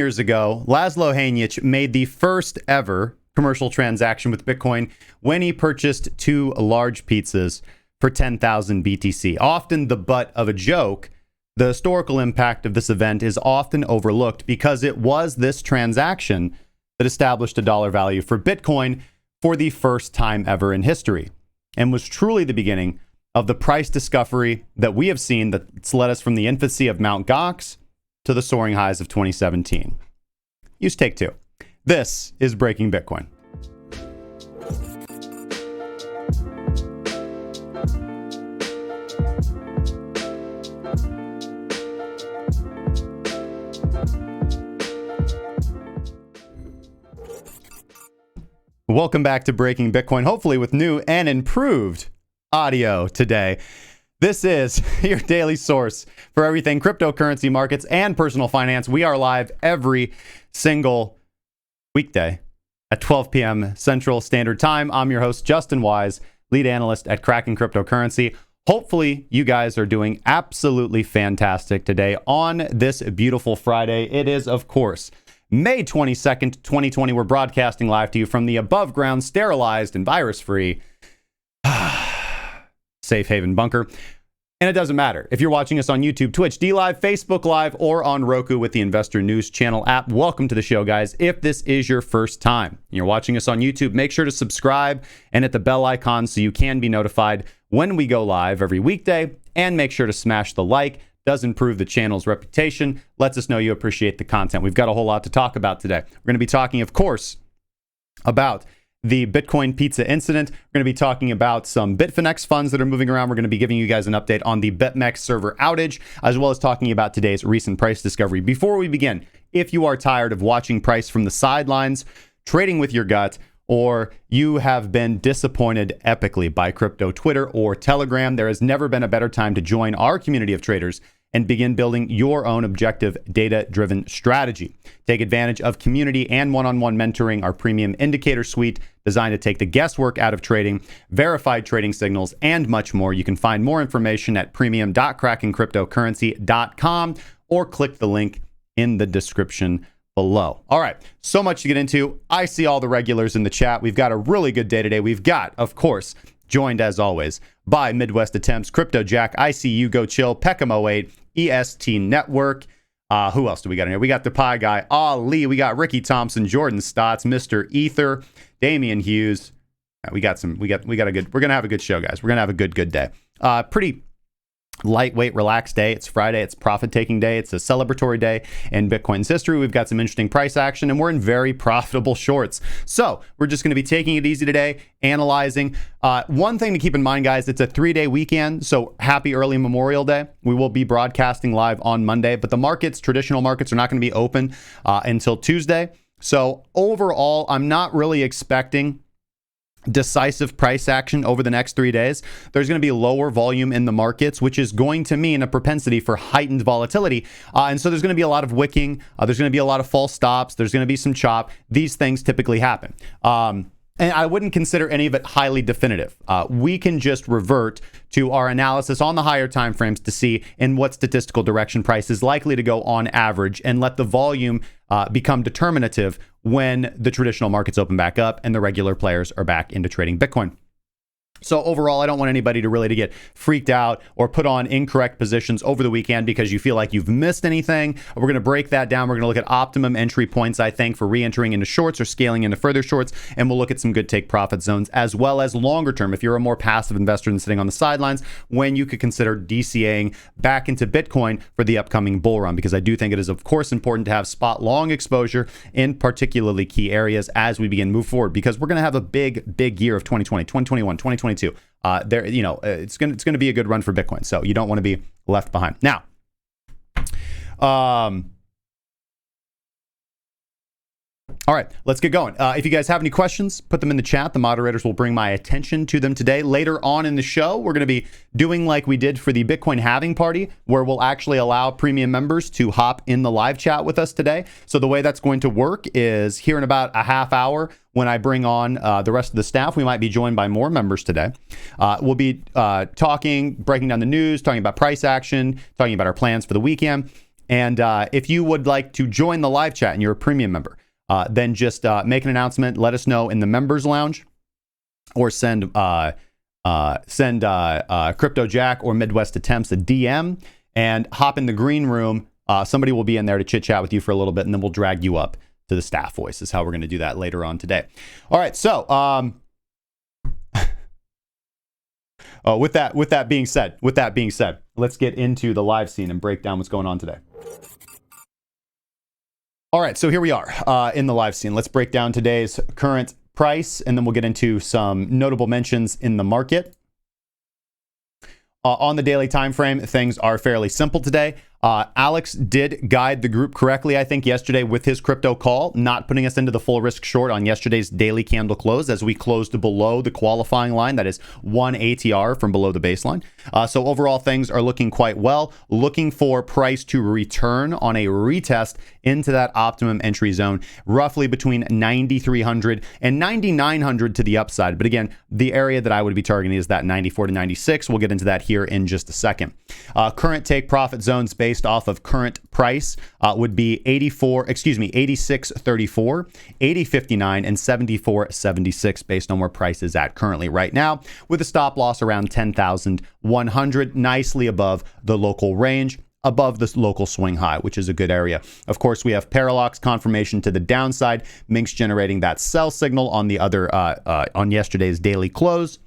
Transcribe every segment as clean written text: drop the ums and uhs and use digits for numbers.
Years ago, Laszlo Hanyecz made the first ever commercial transaction with Bitcoin when he purchased 2 large pizzas for 10,000 BTC. Often the butt of a joke, the historical impact of this event is often overlooked because it was this transaction that established a dollar value for Bitcoin for the first time ever in history, and was truly the beginning of the price discovery that we have seen that's led us from the infancy of Mt. Gox to the soaring highs of 2017. Use take 2. This is Breaking Bitcoin. Welcome back to Breaking Bitcoin, hopefully with new and improved audio today. This is your daily source for everything cryptocurrency markets and personal finance. We are live every single weekday at 12 p.m. Central Standard Time. I'm your host, Justin Wise, lead analyst at Cracking Crypotcurrency. Hopefully, you guys are doing absolutely fantastic today on this beautiful Friday. It is, of course, May 22nd, 2020. We're broadcasting live to you from the above ground, sterilized and virus-free Safe Haven bunker. And it doesn't matter if you're watching us on YouTube, Twitch, DLive, Facebook Live, or on Roku with the Investor News Channel app. Welcome to the show, guys. If this is your first time and you're watching us on YouTube, make sure to subscribe and hit the bell icon so you can be notified when we go live every weekday. And make sure to smash the like. Does improve the channel's reputation. Lets us know you appreciate the content. We've got a whole lot to talk about today. We're going to be talking, of course, about the Bitcoin pizza incident. We're going to be talking about some BitMEX funds that are moving around. We're going to be giving you guys an update on the BitMEX server outage, as well as talking about today's recent price discovery. Before we begin, if you are tired of watching price from the sidelines, trading with your gut, or you have been disappointed epically by crypto Twitter or Telegram, there has never been a better time to join our community of traders and begin building your own objective, data-driven strategy. Take advantage of community and one-on-one mentoring, our premium indicator suite designed to take the guesswork out of trading, verified trading signals, and much more. You can find more information at premium.crackingcryptocurrency.com or click the link in the description below. All right, so much to get into. I see all the regulars in the chat. We've got a really good day today. We've got, of course, joined as always by Midwest Attempts, Crypto Jack, ICU Go Chill, Peckham08, EST Network. Who else do we got in here? We got the Pie Guy, Ali. We got Ricky Thompson, Jordan Stotts, Mr. Ether, Damian Hughes. We got a good. We're gonna have a good show, guys. We're gonna have a good day. Pretty lightweight, relaxed day. It's Friday. It's profit-taking day. It's a celebratory day in Bitcoin's history. We've got some interesting price action, and we're in very profitable shorts. So we're just going to be taking it easy today, analyzing. One thing to keep in mind, guys, it's a 3-day weekend, so happy early Memorial Day. We will be broadcasting live on Monday, but the markets, traditional markets, are not going to be open until Tuesday. So overall, I'm not really expecting decisive price action over the next 3 days. There's going to be lower volume in the markets, which is going to mean a propensity for heightened volatility. And so there's going to be a lot of wicking. There's going to be a lot of false stops. There's going to be some chop. These things typically happen. And I wouldn't consider any of it highly definitive. We can just revert to our analysis on the higher time frames to see in what statistical direction price is likely to go on average, and let the volume become determinative when the traditional markets open back up and the regular players are back into trading Bitcoin. So overall, I don't want anybody to get freaked out or put on incorrect positions over the weekend because you feel like you've missed anything. We're going to break that down. We're going to look at optimum entry points, I think, for re-entering into shorts or scaling into further shorts. And we'll look at some good take profit zones, as well as longer term, if you're a more passive investor than sitting on the sidelines, when you could consider DCAing back into Bitcoin for the upcoming bull run. Because I do think it is, of course, important to have spot long exposure in particularly key areas as we begin to move forward, because we're going to have a big year of 2020, 2021, 2022. It's going to be a good run for Bitcoin, so you don't want to be left behind. Now, all right, let's get going. If you guys have any questions, put them in the chat. The moderators will bring my attention to them today. Later on in the show, we're going to be doing like we did for the Bitcoin halving party, where we'll actually allow premium members to hop in the live chat with us today. So the way that's going to work is here in about a half hour, when I bring on the rest of the staff, we might be joined by more members today. We'll be breaking down the news, talking about price action, talking about our plans for the weekend. And if you would like to join the live chat and you're a premium member, then just make an announcement. Let us know in the members lounge, or send Crypto Jack or Midwest Attempts a DM and hop in the green room. Somebody will be in there to chit chat with you for a little bit, and then we'll drag you up to the staff voice. Is how we're going to do that later on today. All right. So with that being said, let's get into the live scene and break down what's going on today. All right, so here we are in the live scene. Let's break down today's current price, and then we'll get into some notable mentions in the market. On the daily time frame, things are fairly simple today. Alex did guide the group correctly, I think, yesterday with his crypto call, not putting us into the full risk short on yesterday's daily candle close as we closed below the qualifying line. That is 1 ATR from below the baseline. So overall, things are looking quite well. Looking for price to return on a retest into that optimum entry zone, roughly between 9,300 and 9,900 to the upside. But again, the area that I would be targeting is that 94 to 96. We'll get into that here in just a second. Current take profit zones based off of current price would be 86.34, 80.59, and 74.76 based on where price is at currently right now, with a stop loss around 10,100, nicely above the local range, above this local swing high, which is a good area. Of course, we have parallax confirmation to the downside, Minx generating that sell signal on the other on yesterday's daily close.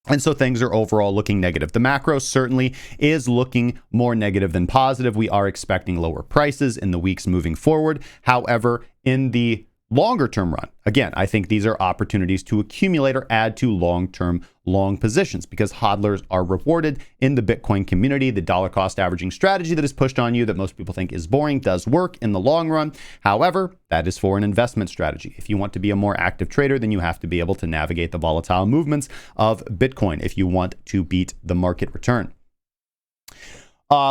And so things are overall looking negative. The macro certainly is looking more negative than positive. We are expecting lower prices in the weeks moving forward. However, in the longer term run, again, I think these are opportunities to accumulate or add to long-term long positions, because hodlers are rewarded in the Bitcoin community. The dollar cost averaging strategy that is pushed on you that most people think is boring does work in the long run. However, that is for an investment strategy. If you want to be a more active trader, then you have to be able to navigate the volatile movements of Bitcoin if you want to beat the market return.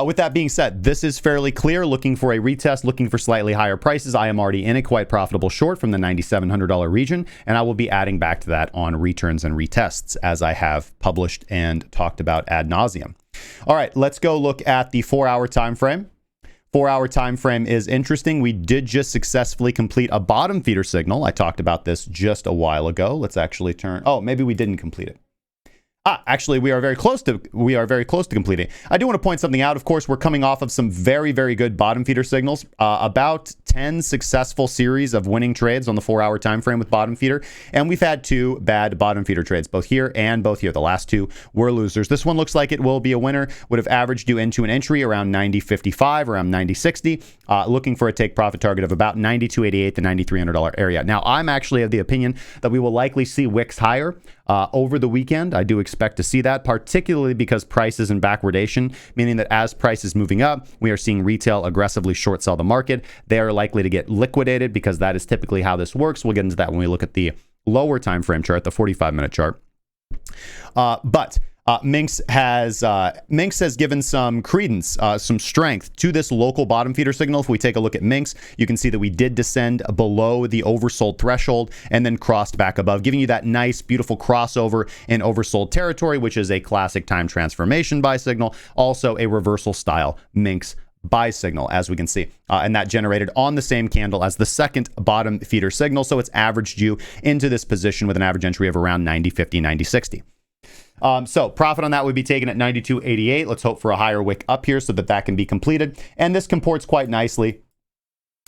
With that being said, this is fairly clear. Looking for a retest, looking for slightly higher prices. I am already in a quite profitable short from the $9,700 region, and I will be adding back to that on returns and retests, as I have published and talked about ad nauseum. All right, let's go look at the 4-hour time frame. 4-hour time frame is interesting. We did just successfully complete a bottom feeder signal. I talked about this just a while ago. Let's actually turn. Oh, maybe we didn't complete it. Actually, we are very close to completing. I do want to point something out. Of course, we're coming off of some very, very good bottom feeder signals. About 10 successful series of winning trades on the 4-hour time frame with bottom feeder, and we've had 2 bad bottom feeder trades, both here and both here. The last 2 were losers. This one looks like it will be a winner. Would have averaged you into an entry around 90.55, around 90.60. Looking for a take profit target of about 92.88 to $9,300 area. Now, I'm actually of the opinion that we will likely see wicks higher over the weekend. I do expect to see that, particularly because price is in backwardation, meaning that as price is moving up, we are seeing retail aggressively short sell the market. They are likely to get liquidated because that is typically how this works. We'll get into that when we look at the lower time frame chart, the 45-minute chart. Minx has given some credence, some strength to this local bottom feeder signal. If we take a look at Minx, you can see that we did descend below the oversold threshold and then crossed back above, giving you that nice, beautiful crossover in oversold territory, which is a classic time transformation buy signal, also a reversal style Minx buy signal, as we can see, and that generated on the same candle as the second bottom feeder signal. So it's averaged you into this position with an average entry of around 90.50, 90.60. So profit on that would be taken at 92.88. Let's hope for a higher wick up here so that that can be completed. And this comports quite nicely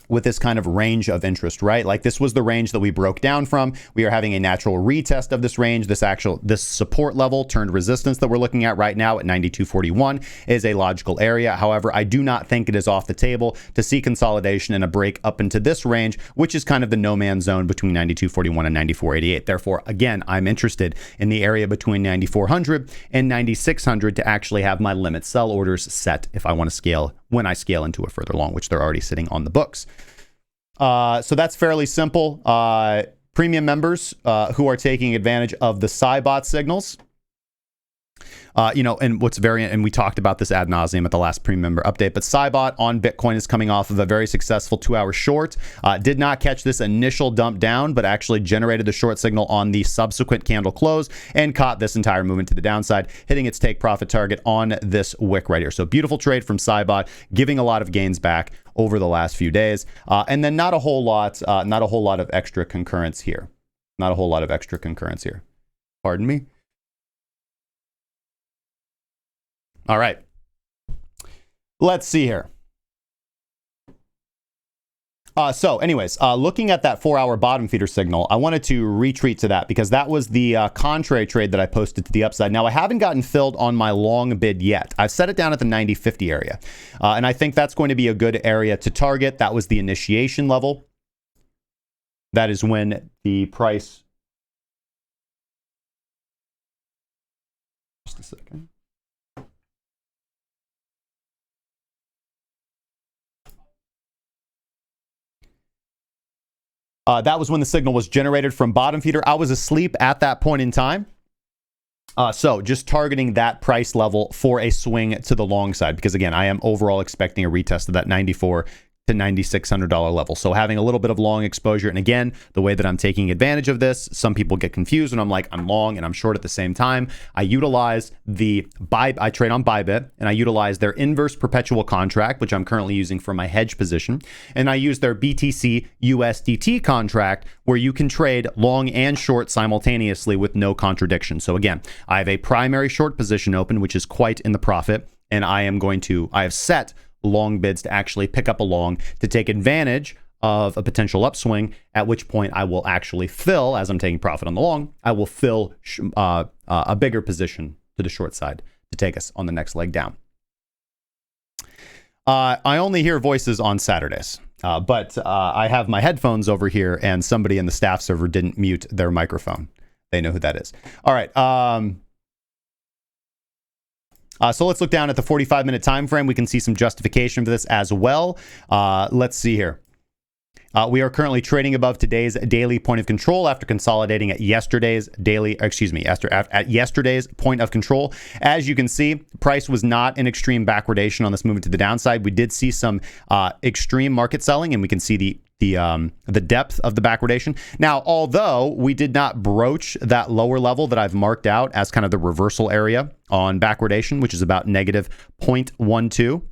with this kind of range of interest, right? Like this was the range that we broke down from. We are having a natural retest of this range. This support level turned resistance that we're looking at right now at 92.41 is a logical area. However, I do not think it is off the table to see consolidation and a break up into this range, which is kind of the no man's zone between 92.41 and 94.88. Therefore, again, I'm interested in the area between 9400 and 9600 to actually have my limit sell orders set if I want to scale when I scale into a further long, which they're already sitting on the books. So that's fairly simple. Premium members who are taking advantage of the Cybot signals And what's and we talked about this ad nauseum at the last pre-member update, but Cybot on Bitcoin is coming off of a very successful 2-hour short. Did not catch this initial dump down, but actually generated the short signal on the subsequent candle close and caught this entire movement to the downside, hitting its take profit target on this wick right here. So beautiful trade from Cybot, giving a lot of gains back over the last few days. And then not a whole lot of extra concurrence here. Not a whole lot of extra concurrence here. Pardon me. All right, let's see here. So anyways, looking at that 4-hour bottom feeder signal, I wanted to retreat to that because that was the contrary trade that I posted to the upside. Now, I haven't gotten filled on my long bid yet. I've set it down at the 90.50 area, and I think that's going to be a good area to target. That was the initiation level. That is when the price... Just a second. That was when the signal was generated from bottom feeder. I was asleep at that point in time. So just targeting that price level for a swing to the long side, because again, I am overall expecting a retest of that 94 to $9,600 level. So having a little bit of long exposure. And again, the way that I'm taking advantage of this, some people get confused when I'm like, I'm long and I'm short at the same time. I utilize I trade on ByBit, and I utilize their inverse perpetual contract, which I'm currently using for my hedge position. And I use their BTC USDT contract, where you can trade long and short simultaneously with no contradiction. So again, I have a primary short position open, which is quite in the profit. And I have set long bids to actually pick up a long to take advantage of a potential upswing, at which point I will actually fill, as I'm taking profit on the long, I will fill a bigger position to the short side to take us on the next leg down. I only hear voices on Saturdays, but I have my headphones over here, and somebody in the staff server didn't mute their microphone. They know who that is. All right. So let's look down at the 45-minute time frame. We can see some justification for this as well. Let's see here. We are currently trading above today's daily point of control after consolidating at yesterday's at yesterday's point of control. As you can see, price was not in extreme backwardation on this movement to the downside. We did see some extreme market selling, and we can see the depth of the backwardation. Now, although we did not broach that lower level that I've marked out as kind of the reversal area on backwardation, which is about negative 0.12,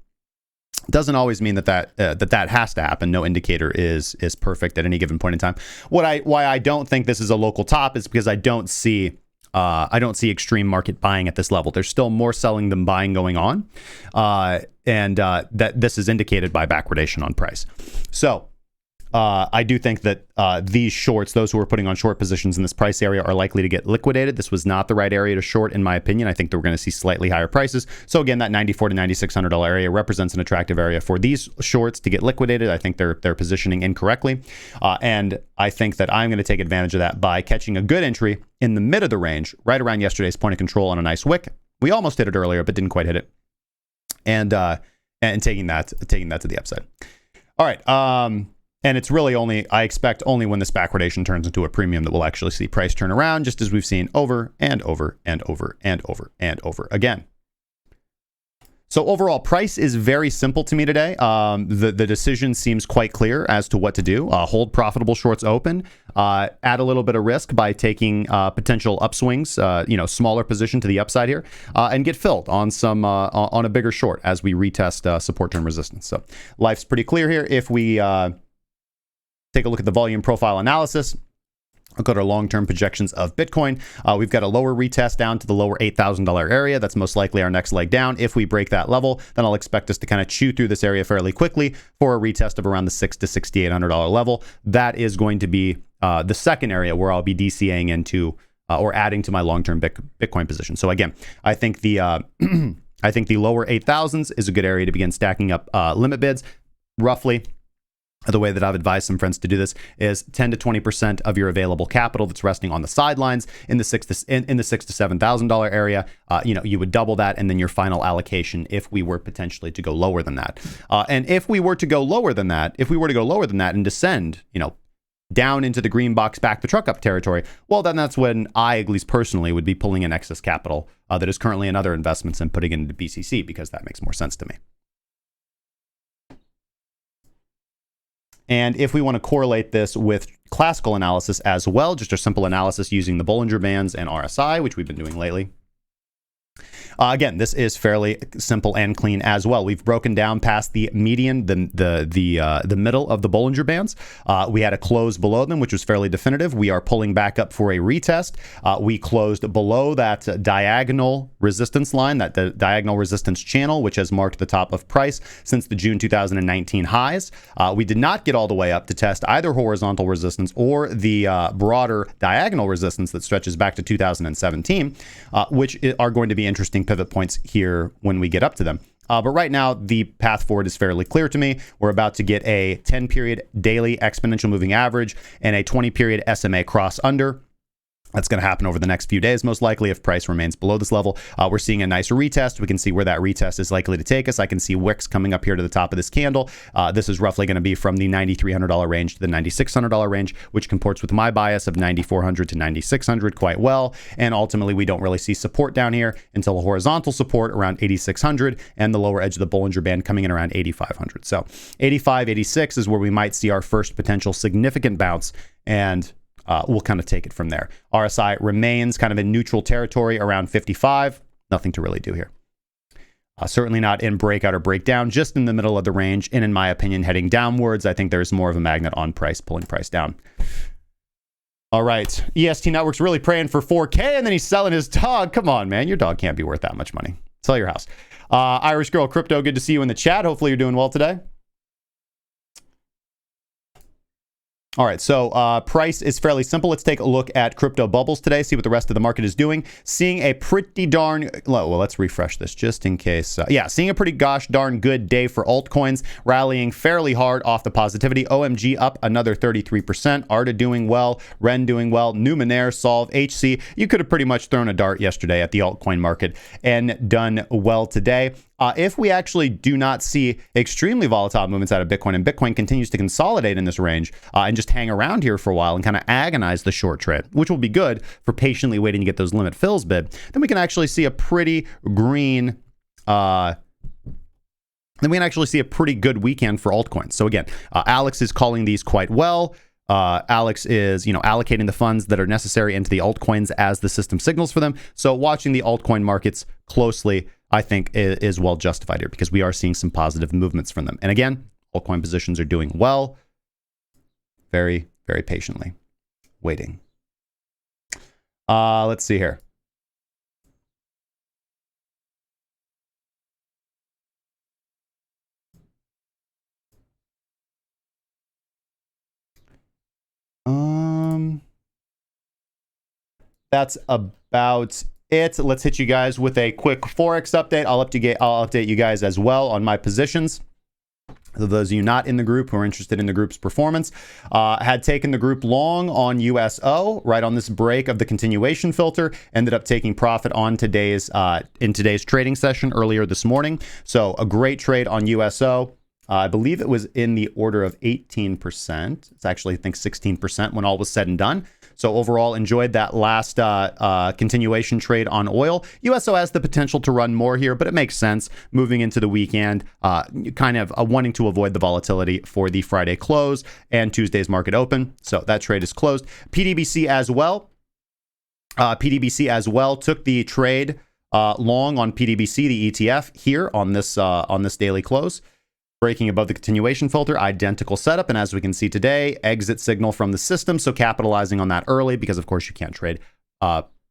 doesn't always mean that has to happen. No indicator is perfect at any given point in time. Why I don't think this is a local top is because I don't see extreme market buying at this level. There's still more selling than buying going on, and that this is indicated by backwardation on price. So I do think that these shorts, those who are putting on short positions in this price area, are likely to get liquidated. This was not the right area to short, in my opinion. I think that we're going to see slightly higher prices. So again, that $94 to $9,600 area represents an attractive area for these shorts to get liquidated. I think they're positioning incorrectly, and I think that I'm going to take advantage of that by catching a good entry in the mid of the range, right around yesterday's point of control on a nice wick. We almost hit it earlier, but didn't quite hit it, and taking that to the upside. All right. And it's really I expect only when this backwardation turns into a premium that we'll actually see price turn around, just as we've seen over and over and over and over and over again. So overall, price is very simple to me today. The decision seems quite clear as to what to do. Hold profitable shorts open, add a little bit of risk by taking potential upswings, smaller position to the upside here, and get filled on on a bigger short as we retest support term resistance. So life's pretty clear here. If we take a look at the volume profile analysis, look at our long-term projections of Bitcoin. We've got a lower retest down to the lower $8,000 area. That's most likely our next leg down. If we break that level, then I'll expect us to kind of chew through this area fairly quickly for a retest of around the $6,000 to $6,800 level. That is going to be the second area where I'll be DCAing into or adding to my long-term Bitcoin position. So again, I think the lower 8,000s is a good area to begin stacking up limit bids. Roughly, the way that I've advised some friends to do this is 10 to 20% of your available capital that's resting on the sidelines in the $6,000 to $7,000 area. You would double that, and then your final allocation if we were potentially to go lower than that. And if we were to go lower than that, and descend, down into the green box, back the truck up territory, well, then that's when I, at least personally, would be pulling in excess capital that is currently in other investments and putting it into BCC, because that makes more sense to me. And if we want to correlate this with classical analysis as well, just a simple analysis using the Bollinger Bands and RSI, which we've been doing lately. Again, this is fairly simple and clean as well. We've broken down past the median, the middle of the Bollinger Bands. We had a close below them, which was fairly definitive. We are pulling back up for a retest. We closed below that diagonal resistance line, that the diagonal resistance channel, which has marked the top of price since the June 2019 highs. We did not get all the way up to test either horizontal resistance or the broader diagonal resistance that stretches back to 2017, which are going to be interesting pivot points here when we get up to them. But right now, the path forward is fairly clear to me. We're about to get a 10-period daily exponential moving average and a 20-period SMA cross under. That's going to happen over the next few days, most likely, if price remains below this level. We're seeing a nice retest. We can see where that retest is likely to take us. I can see wicks coming up here to the top of this candle. This is roughly going to be from the $9,300 range to the $9,600 range, which comports with my bias of $9,400 to $9,600 quite well. And ultimately, we don't really see support down here until a horizontal support around $8,600 and the lower edge of the Bollinger Band coming in around $8,500. So 85, 86 is where we might see our first potential significant bounce, and we'll kind of take it from there. RSI remains kind of in neutral territory around 55. Nothing to really do here. Certainly not in breakout or breakdown, just in the middle of the range. And in my opinion, heading downwards, I think there's more of a magnet on price, pulling price down. All right. EST Network's really praying for 4K, and then he's selling his dog. Come on, man. Your dog can't be worth that much money. Sell your house. Irish Girl Crypto, good to see you in the chat. Hopefully you're doing well today. All right, so price is fairly simple. Let's take a look at crypto bubbles today, see what the rest of the market is doing. Seeing a pretty darn, well, let's refresh this just in case. Yeah, seeing a pretty gosh darn good day for altcoins, rallying fairly hard off the positivity. OMG up another 33%. ARTA doing well, REN doing well, Numenaire, Solve, HC. You could have pretty much thrown a dart yesterday at the altcoin market and done well today. If we actually do not see extremely volatile movements out of Bitcoin, and Bitcoin continues to consolidate in this range and just hang around here for a while and kind of agonize the short trade, which will be good for patiently waiting to get those limit fills bid, then we can actually see a pretty green, then we can actually see a pretty good weekend for altcoins. So again, Alex is calling these quite well. Alex is, allocating the funds that are necessary into the altcoins as the system signals for them. So watching the altcoin markets closely, I think, is well justified here, because we are seeing some positive movements from them. And again, altcoin positions are doing well, very, very patiently waiting. Let's see here. That's about it. Let's hit you guys with a quick Forex update. I'll update you guys as well on my positions. So those of you not in the group who are interested in the group's performance, had taken the group long on USO right on this break of the continuation filter, ended up taking profit on today's in today's trading session earlier this morning. So a great trade on USO. I believe it was in the order of 18%. It's actually, I think, 16% when all was said and done. So overall, enjoyed that last continuation trade on oil. USO has the potential to run more here, but it makes sense moving into the weekend, kind of wanting to avoid the volatility for the Friday close and Tuesday's market open. So that trade is closed. PDBC as well. Took the trade long on PDBC, the ETF, here on this daily close. Breaking above the continuation filter, identical setup. And as we can see today, exit signal from the system. So capitalizing on that early, because of course you can't trade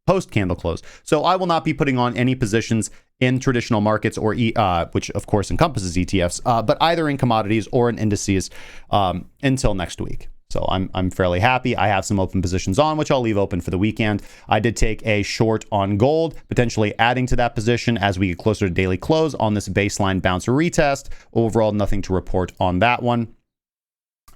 post candle close. So I will not be putting on any positions in traditional markets, or which of course encompasses ETFs, but either in commodities or in indices until next week. So I'm fairly happy. I have some open positions on, which I'll leave open for the weekend. I did take a short on gold, potentially adding to that position as we get closer to daily close on this baseline bouncer retest. Overall, nothing to report on that one.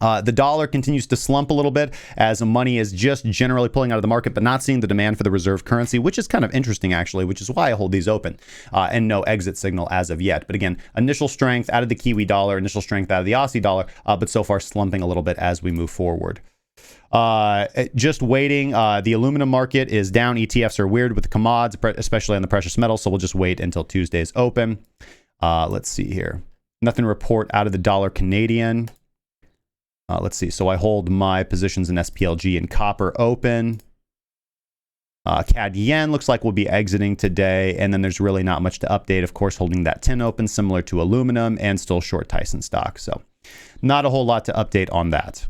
The dollar continues to slump a little bit as money is just generally pulling out of the market, but not seeing the demand for the reserve currency, which is kind of interesting, actually, which is why I hold these open and no exit signal as of yet. But again, initial strength out of the Kiwi dollar, initial strength out of the Aussie dollar, but so far slumping a little bit as we move forward. Just waiting. The aluminum market is down. ETFs are weird with the commods, especially on the precious metals. So we'll just wait until Tuesday's open. Let's see here. Nothing to report out of the dollar Canadian. Let's see. So I hold my positions in SPLG and copper open. CAD yen looks like we'll be exiting today. And then there's really not much to update. Of course, holding that tin open, similar to aluminum, and still short Tyson stock. So not a whole lot to update on that.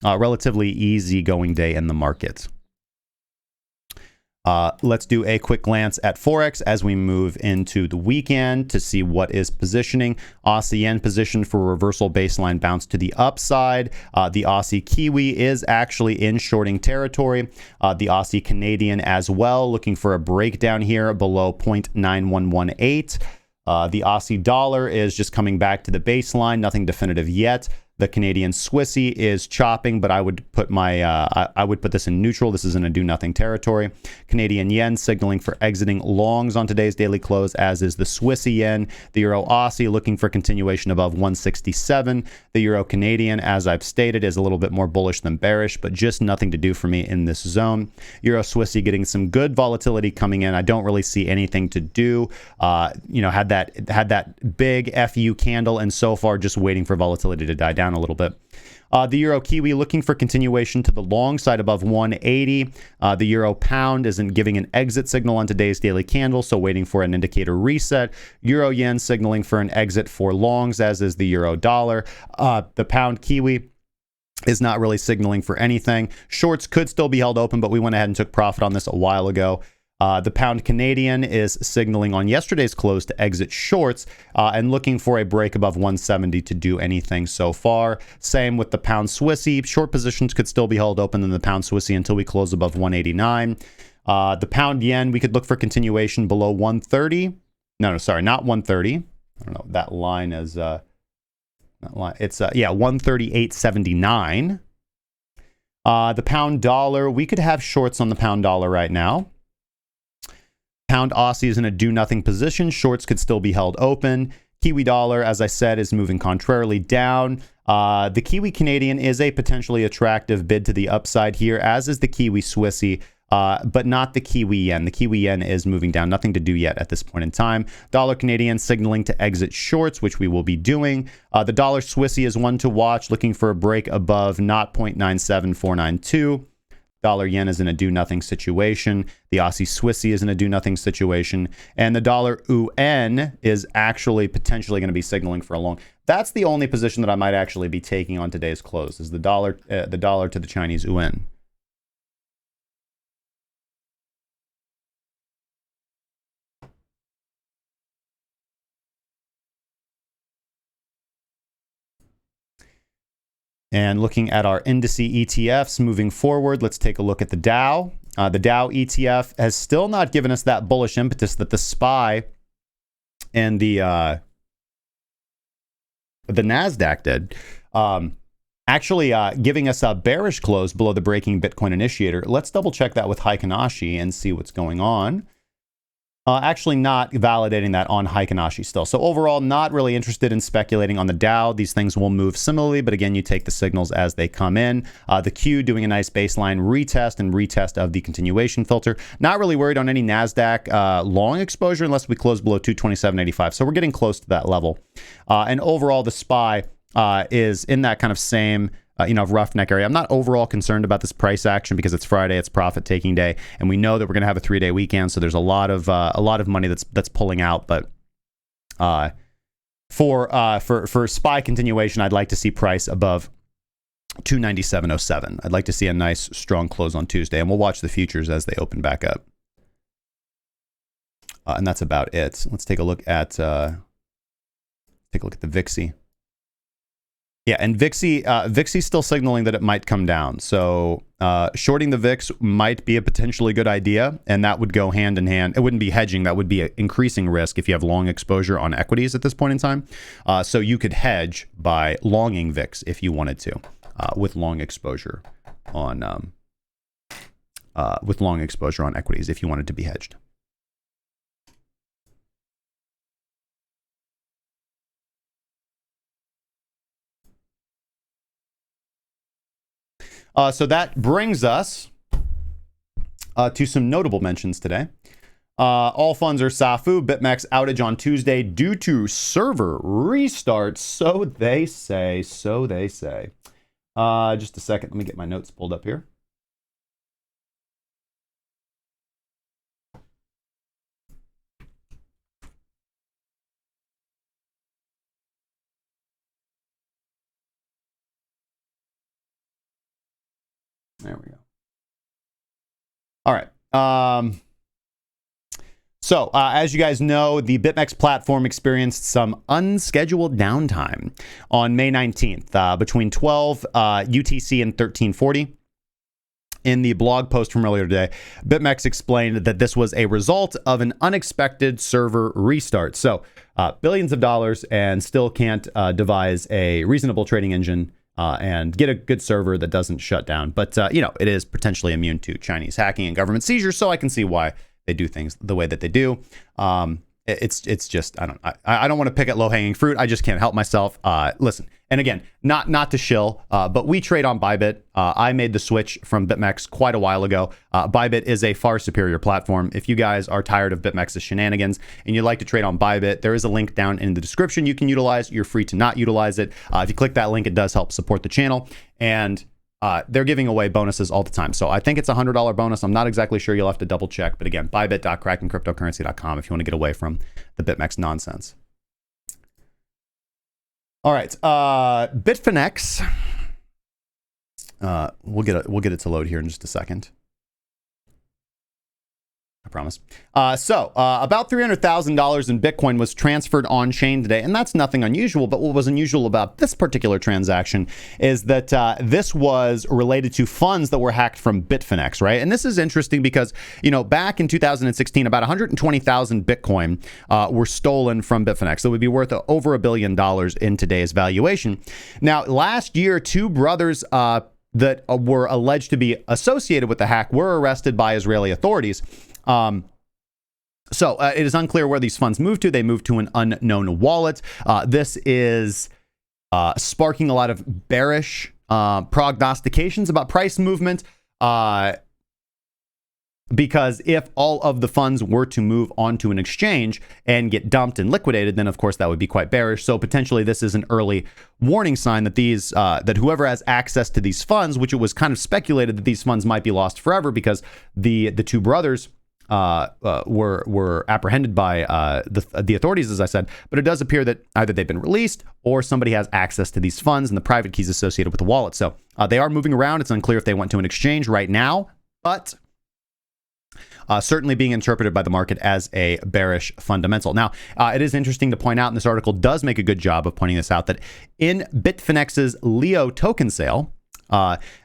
Relatively easy going day in the market. Let's do a quick glance at Forex as we move into the weekend to see what is positioning. Aussie yen positioned for reversal baseline bounce to the upside. The Aussie Kiwi is actually in shorting territory. The Aussie Canadian as well, looking for a breakdown here below 0.9118. The Aussie dollar is just coming back to the baseline, nothing definitive yet. The Canadian Swissy is chopping, but I would put my I would put this in neutral. This is in a do nothing territory. Canadian yen signaling for exiting longs on today's daily close, as is the Swissy yen. The Euro Aussie looking for continuation above 167. The Euro Canadian, as I've stated, is a little bit more bullish than bearish, but just nothing to do for me in this zone. Euro Swissy getting some good volatility coming in. I don't really see anything to do. Had that big FU candle, and so far just waiting for volatility to die down a little bit. The Euro Kiwi looking for continuation to the long side above 180. The Euro Pound isn't giving an exit signal on today's daily candle, so waiting for an indicator reset. Euro Yen signaling for an exit for longs, as is the Euro Dollar. The Pound Kiwi is not really signaling for anything. Shorts could still be held open, but we went ahead and took profit on this a while ago. The Pound Canadian is signaling on yesterday's close to exit shorts and looking for a break above 170 to do anything so far. Same with the Pound Swissy. Short positions could still be held open in the Pound Swissy until we close above 189. The Pound Yen, we could look for continuation below 130. No, sorry, not 130. I don't know. That line is, it's 138.79. The Pound Dollar, we could have shorts on the Pound Dollar right now. Pound Aussie is in a do-nothing position. Shorts could still be held open. Kiwi dollar, as I said, is moving contrarily down. The Kiwi Canadian is a potentially attractive bid to the upside here, as is the Kiwi Swissy, but not the Kiwi Yen. The Kiwi Yen is moving down. Nothing to do yet at this point in time. Dollar Canadian signaling to exit shorts, which we will be doing. The Dollar Swissy is one to watch, looking for a break above not 0.97492. Dollar Yen is in a do-nothing situation. The Aussie Swissy is in a do-nothing situation. And the Dollar UN is actually potentially going to be signaling for a long. That's the only position that I might actually be taking on today's close, is the dollar to the Chinese yuan. And looking at our indice ETFs moving forward, let's take a look at the Dow. The Dow ETF has still not given us that bullish impetus that the SPY and the NASDAQ did. Actually giving us a bearish close below the breaking Bitcoin initiator. Let's double check that with Heikinashi and see what's going on. Actually not validating that on Heikinashi still. So overall, not really interested in speculating on the Dow. These things will move similarly, but again, you take the signals as they come in. The Q doing a nice baseline retest and retest of the continuation filter. Not really worried on any NASDAQ long exposure unless we close below 227.85. So we're getting close to that level. And overall, the SPY is in that kind of same rough neck area. I'm not overall concerned about this price action because it's Friday, it's profit taking day, and we know that we're going to have a 3-day weekend, so there's a lot of money that's pulling out. But for SPY continuation, I'd like to see price above 297.07. I'd like to see a nice strong close on Tuesday, and we'll watch the futures as they open back up. And that's about it. Let's take a look at the VIXI. Yeah, and VIXI's still signaling that it might come down. So shorting the VIX might be a potentially good idea, and that would go hand in hand. It wouldn't be hedging. That would be increasing risk if you have long exposure on equities at this point in time. So you could hedge by longing VIX if you wanted to, with long exposure on equities if you wanted to be hedged. So that brings us to some notable mentions today. All funds are SAFU. BitMEX outage on Tuesday due to server restart. So they say. So they say. Just a second. Let me get my notes pulled up here. There we go. All right. So, as you guys know, the BitMEX platform experienced some unscheduled downtime on May 19th between 12 UTC and 1340. In the blog post from earlier today, BitMEX explained that this was a result of an unexpected server restart. So, billions of dollars and still can't devise a reasonable trading engine and get a good server that doesn't shut down. But, you know, it is potentially immune to Chinese hacking and government seizure, so I can see why they do things the way that they do. It's just, I don't want to pick at low-hanging fruit. I just can't help myself. Listen, and again, not to shill, but we trade on ByBit. I made the switch from BitMEX quite a while ago. ByBit is a far superior platform. If you guys are tired of BitMEX's shenanigans and you'd like to trade on ByBit, there is a link down in the description you can utilize. You're free to not utilize it. If you click that link, it does help support the channel. And they're giving away bonuses all the time. So I think it's a $100 bonus. I'm not exactly sure. You'll have to double check. But again, ByBit.crackingcryptocurrency.com if you want to get away from the BitMEX nonsense. All right. Bitfinex. We'll get it to load here in just a second. I promise. About $300,000 in Bitcoin was transferred on chain today, and that's nothing unusual. But what was unusual about this particular transaction is that this was related to funds that were hacked from Bitfinex, right? And this is interesting because, you know, back in 2016, about 120,000 Bitcoin were stolen from Bitfinex. That would be worth over $1 billion in today's valuation. Now, last year, two brothers that were alleged to be associated with the hack were arrested by Israeli authorities. It is unclear where these funds moved to. They moved to an unknown wallet. This is sparking a lot of bearish prognostications about price movement. Because if all of the funds were to move onto an exchange and get dumped and liquidated, then of course that would be quite bearish. So potentially this is an early warning sign that that whoever has access to these funds, which it was kind of speculated that these funds might be lost forever because the two brothers were apprehended by the authorities, as I said. But it does appear that either they've been released or somebody has access to these funds and the private keys associated with the wallet. So they are moving around. It's unclear if they went to an exchange right now, but certainly being interpreted by the market as a bearish fundamental. Now, it is interesting to point out, and this article does make a good job of pointing this out, that in Bitfinex's Leo token sale,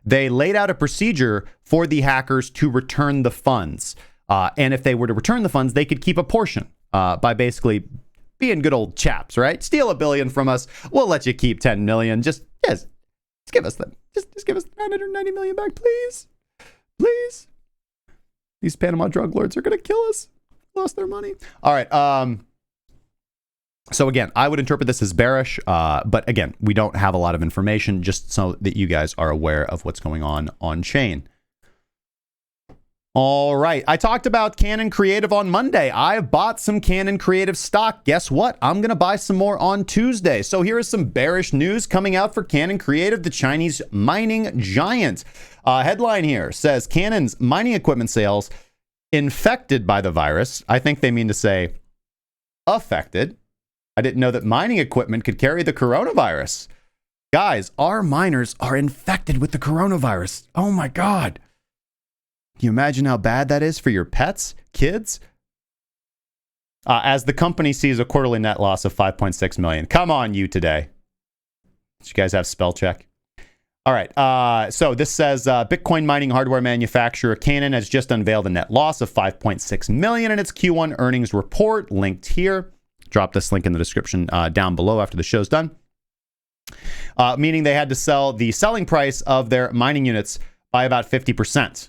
they laid out a procedure for the hackers to return the funds. And if they were to return the funds, they could keep a portion by basically being good old chaps, right? Steal $1 billion from us. We'll let you keep 10 million. Just give us the just give us $990 million back, please. Please. These Panama drug lords are going to kill us. Lost their money. All right. So again, I would interpret this as bearish. But again, we don't have a lot of information, just so that you guys are aware of what's going on chain. All right. I talked about Canaan Creative on Monday. I bought some Canaan Creative stock. Guess what? I'm going to buy some more on Tuesday. So here is some bearish news coming out for Canaan Creative, the Chinese mining giant. Headline here says Canaan's mining equipment sales infected by the virus. I think they mean to say affected. I didn't know that mining equipment could carry the coronavirus. Guys, our miners are infected with the coronavirus. Oh my God. Can you imagine how bad that is for your pets, kids? As the company sees a quarterly net loss of 5.6 million. Come on, you today. Did you guys have spell check? All right. So this says Bitcoin mining hardware manufacturer Canaan has just unveiled a net loss of 5.6 million in its Q1 earnings report. Linked here. Drop this link in the description down below after the show's done. Meaning they had to sell the selling price of their mining units by about 50%.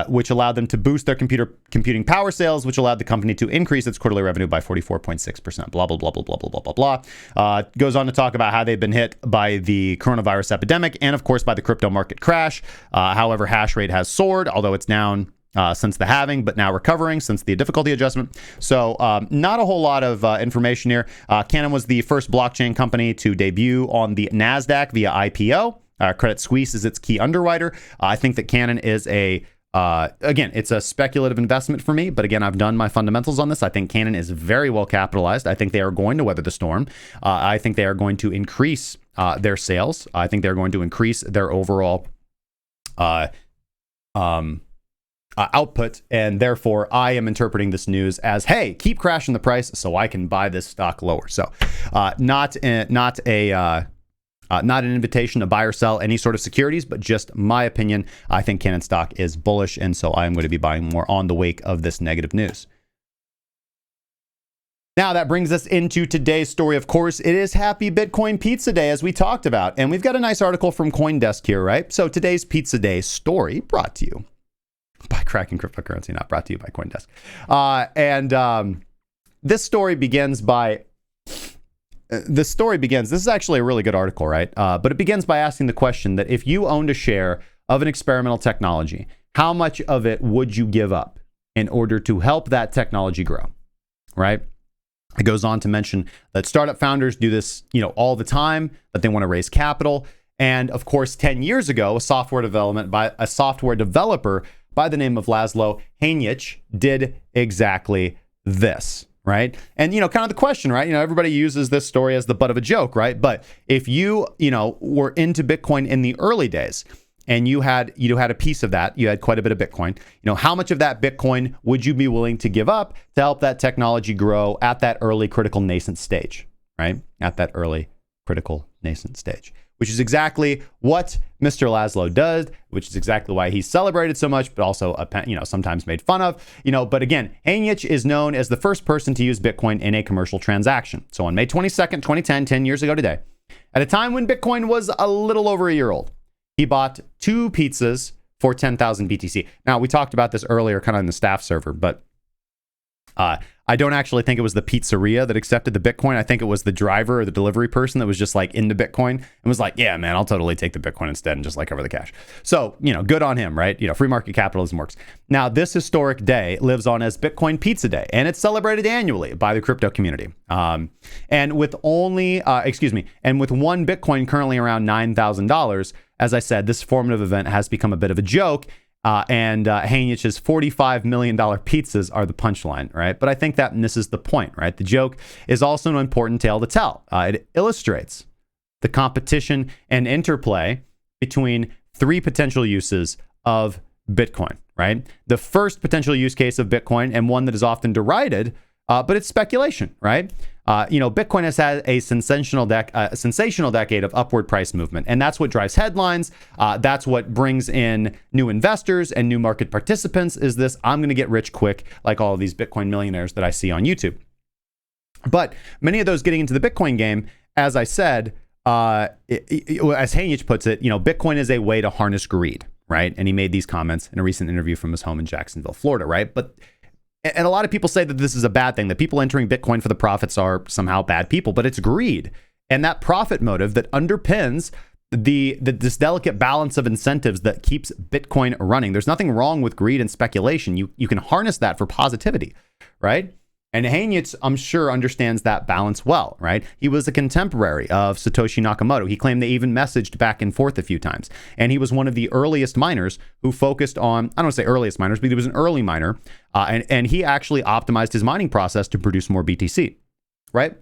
which allowed them to boost their computing power sales, which allowed the company to increase its quarterly revenue by 44.6%. Blah, blah, blah, blah, blah, blah, blah, blah, blah. Goes on to talk about how they've been hit by the coronavirus epidemic and, of course, by the crypto market crash. However, hash rate has soared, although it's down since the halving, but now recovering since the difficulty adjustment. So not a whole lot of information here. Canaan was the first blockchain company to debut on the NASDAQ via IPO. Credit Suisse is its key underwriter. I think that Canaan is again, it's a speculative investment for me, but again, I've done my fundamentals on this. I think Canaan is very well capitalized. I think they are going to weather the storm. I think they are going to increase their sales. I think they're going to increase their overall output, and therefore I am interpreting this news as, hey, keep crashing the price so I can buy this stock lower. So not an invitation to buy or sell any sort of securities, but just my opinion. I think Canaan stock is bullish, and so I am going to be buying more on the wake of this negative news. Now, that brings us into today's story. Of course, it is Happy Bitcoin Pizza Day, as we talked about, and we've got a nice article from CoinDesk here, right? So today's Pizza Day story brought to you by Cracking Crypotcurrency, not brought to you by CoinDesk. This story begins by... this is actually a really good article, right? But it begins by asking the question that if you owned a share of an experimental technology, how much of it would you give up in order to help that technology grow, right? It goes on to mention that startup founders do this, all the time, that they want to raise capital. And of course, 10 years ago, a software developer by the name of Laszlo Hanyecz did exactly this. Right. And, kind of the question, right? Everybody uses this story as the butt of a joke, right? But if you, were into Bitcoin in the early days and you had a piece of that, you had quite a bit of Bitcoin, how much of that Bitcoin would you be willing to give up to help that technology grow at that early critical nascent stage, right? At that early critical nascent stage, which is exactly what Mr. Laszlo does, which is exactly why he's celebrated so much, but also, sometimes made fun of, but again, Hanyecz is known as the first person to use Bitcoin in a commercial transaction. So on May 22nd, 2010, 10 years ago today, at a time when Bitcoin was a little over a year old, he bought 2 pizzas for 10,000 BTC. Now, we talked about this earlier kind of in the staff server, but I don't actually think it was the pizzeria that accepted the Bitcoin. I think it was the driver or the delivery person that was just like into Bitcoin and was like, yeah, man, I'll totally take the Bitcoin instead and just like cover the cash. So, good on him, right? Free market capitalism works. Now, this historic day lives on as Bitcoin Pizza Day, and it's celebrated annually by the crypto community. And with one Bitcoin currently around $9,000, as I said, this formative event has become a bit of a joke. And Hanyecz's $45 million pizzas are the punchline, right? But I think that misses the point, right? The joke is also an important tale to tell. It illustrates the competition and interplay between 3 potential uses of Bitcoin, right? The first potential use case of Bitcoin, and one that is often derided, but it's speculation, right? Bitcoin has had a sensational decade of upward price movement, and that's what drives headlines. That's what brings in new investors and new market participants, is this, I'm going to get rich quick, like all of these Bitcoin millionaires that I see on YouTube. But many of those getting into the Bitcoin game, as I said, as Hanyecz puts it, Bitcoin is a way to harness greed, right? And he made these comments in a recent interview from his home in Jacksonville, Florida, right? And a lot of people say that this is a bad thing, that people entering Bitcoin for the profits are somehow bad people, but it's greed. And that profit motive that underpins this delicate balance of incentives that keeps Bitcoin running. There's nothing wrong with greed and speculation. You can harness that for positivity, right? And Hanyecz, I'm sure, understands that balance well, right? He was a contemporary of Satoshi Nakamoto. He claimed they even messaged back and forth a few times. And he was one of the earliest miners who focused on, I don't want to say earliest miners, but he was an early miner. And he actually optimized his mining process to produce more BTC, right?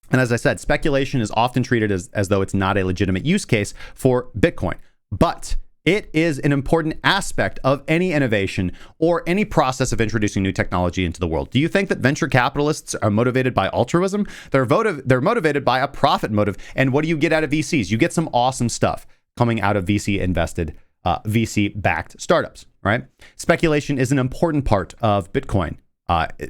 And as I said, speculation is often treated as though it's not a legitimate use case for Bitcoin. But it is an important aspect of any innovation or any process of introducing new technology into the world. Do you think that venture capitalists are motivated by altruism? They're motivated by a profit motive. And what do you get out of VCs? You get some awesome stuff coming out of VC-invested, VC-backed startups, right? Speculation is an important part of Bitcoin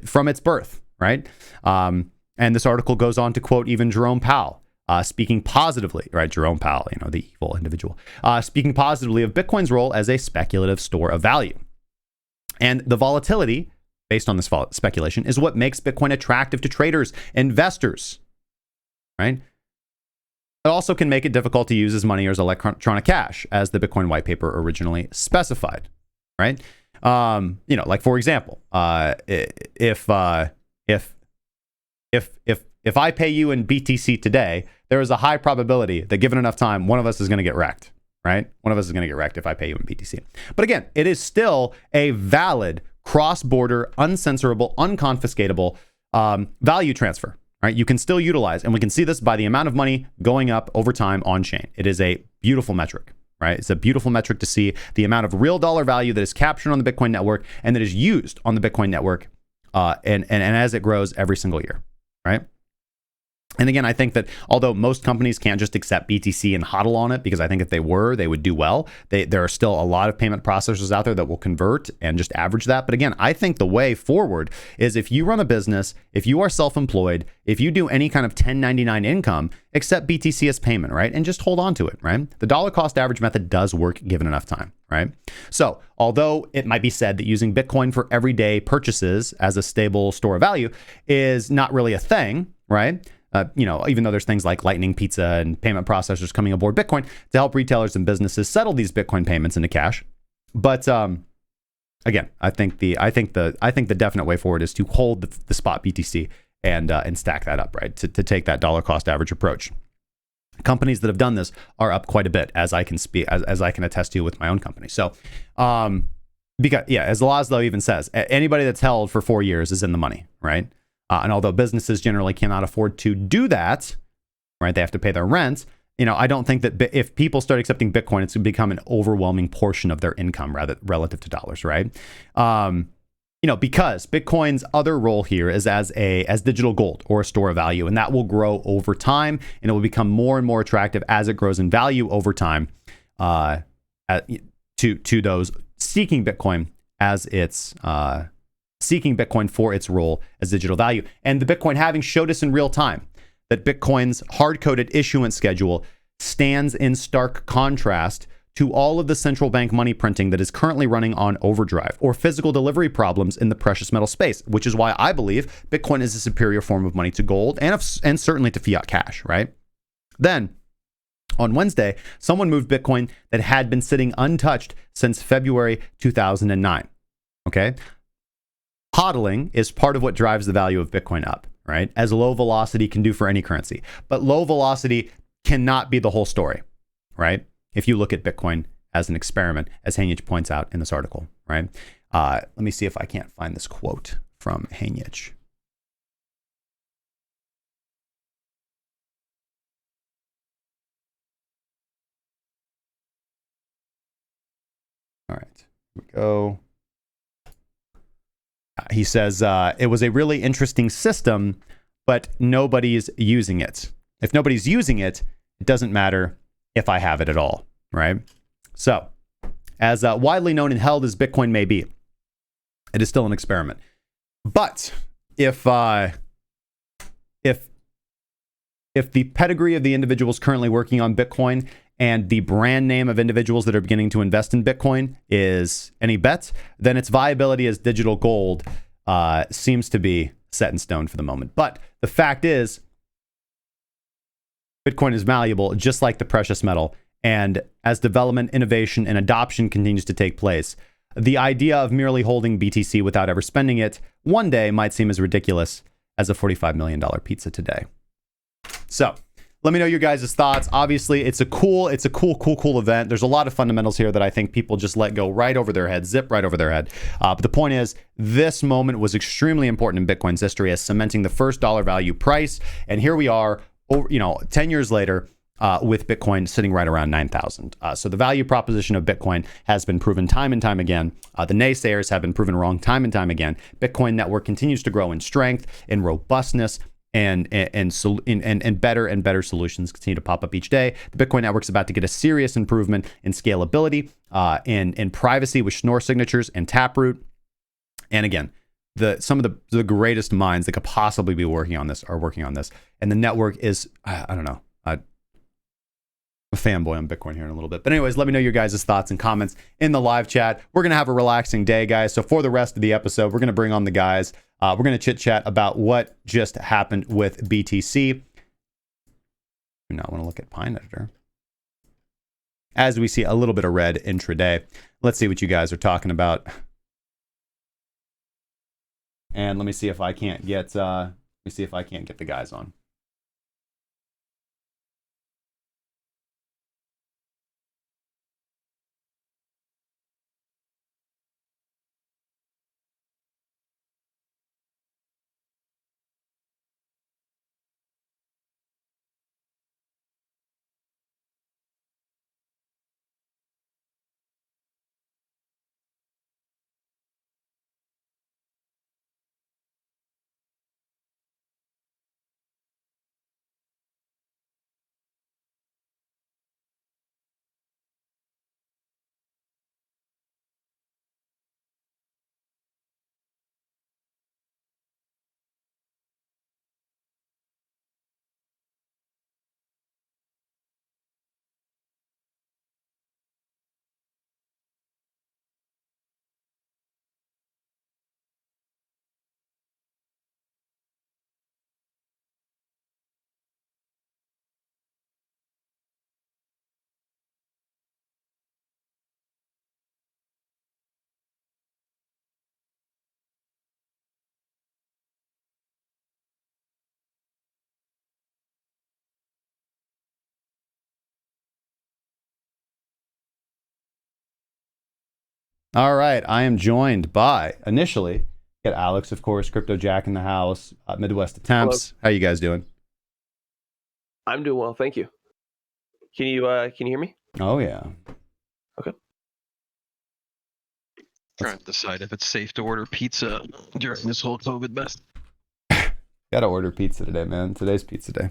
from its birth, right? And this article goes on to quote even Jerome Powell, speaking positively, right? Jerome Powell, the evil individual, speaking positively of Bitcoin's role as a speculative store of value. And the volatility based on this speculation is what makes Bitcoin attractive to traders, investors, right? It also can make it difficult to use as money or as electronic cash, as the Bitcoin white paper originally specified, right? Like for example, if I pay you in BTC today, there is a high probability that given enough time, one of us is going to get wrecked, right? One of us is going to get wrecked if I pay you in BTC. But again, it is still a valid cross-border, uncensorable, unconfiscatable value transfer, right? You can still utilize, and we can see this by the amount of money going up over time on chain. It is a beautiful metric, right? It's a beautiful metric to see the amount of real dollar value that is captured on the Bitcoin network and that is used on the Bitcoin network, and as it grows every single year, right? And again, I think that although most companies can't just accept BTC and hodl on it, because I think if they were, they would do well. There are still a lot of payment processors out there that will convert and just average that. But again, I think the way forward is if you run a business, if you are self-employed, if you do any kind of 1099 income, accept BTC as payment, right? And just hold on to it, right? The dollar cost average method does work given enough time, right? So although it might be said that using Bitcoin for everyday purchases as a stable store of value is not really a thing, right? Even though there's things like Lightning Pizza and payment processors coming aboard Bitcoin to help retailers and businesses settle these Bitcoin payments into cash. But again, I think the definite way forward is to hold the spot BTC and stack that up, right? To take that dollar cost average approach. Companies that have done this are up quite a bit, as I can speak, as I can attest to with my own company. So, because as Laszlo even says, anybody that's held for 4 years is in the money, right? And although businesses generally cannot afford to do that, right, they have to pay their rent. I don't think that if people start accepting Bitcoin, it's going to become an overwhelming portion of their income relative to dollars, right? Because Bitcoin's other role here is as digital gold or a store of value, and that will grow over time, and it will become more and more attractive as it grows in value over time to those seeking Bitcoin as its seeking Bitcoin for its role as digital value. And the Bitcoin halving showed us in real time that Bitcoin's hard-coded issuance schedule stands in stark contrast to all of the central bank money printing that is currently running on overdrive or physical delivery problems in the precious metal space, which is why I believe Bitcoin is a superior form of money to gold and certainly to fiat cash, right? Then, on Wednesday, someone moved Bitcoin that had been sitting untouched since February 2009, okay? Hodling is part of what drives the value of Bitcoin up, right? As low velocity can do for any currency. But low velocity cannot be the whole story, right? If you look at Bitcoin as an experiment, as Hanyich points out in this article, right? Let me see if I can't find this quote from Hanyich. All right, here we go. He says, it was a really interesting system, but nobody's using it. If nobody's using it, it doesn't matter if I have it at all, right? So, as widely known and held as Bitcoin may be, it is still an experiment. But if the pedigree of the individuals currently working on Bitcoin and the brand name of individuals that are beginning to invest in Bitcoin is any bet, then its viability as digital gold seems to be set in stone for the moment. But the fact is, Bitcoin is malleable, just like the precious metal. And as development, innovation, and adoption continues to take place, the idea of merely holding BTC without ever spending it one day might seem as ridiculous as a $45 million pizza today. So, let me know your guys' thoughts. Obviously, it's a cool event. There's a lot of fundamentals here that I think people just let go right over their head, zip right over their head. But the point is, this moment was extremely important in Bitcoin's history as cementing the first dollar value price. And here we are, 10 years later, with Bitcoin sitting right around 9,000. So the value proposition of Bitcoin has been proven time and time again. The naysayers have been proven wrong time and time again. Bitcoin network continues to grow in strength, in robustness, and better and better solutions continue to pop up each day. The Bitcoin network's about to get a serious improvement in scalability, in privacy with Schnorr signatures and Taproot. And again, some of the greatest minds that could possibly be working on this are working on this. And the network is, I don't know, a fanboy on Bitcoin here in a little bit. But anyways, let me know your guys' thoughts and comments in the live chat. We're going to have a relaxing day, guys. So for the rest of the episode, we're going to bring on the guys. We're going to chit chat about what just happened with BTC. Do not want to look at Pine Editor. As we see a little bit of red intraday. Let's see what you guys are talking about. And let me see if I can't get the guys on. All right, I am joined by, initially, get Alex, of course, Crypto Jack in the house, Midwest Attempts. Hello. How you guys doing? I'm doing well, thank you. Can you hear me? Oh, yeah. Okay. Trying to decide if it's safe to order pizza during this whole COVID mess. Gotta order pizza today, man. Today's pizza day.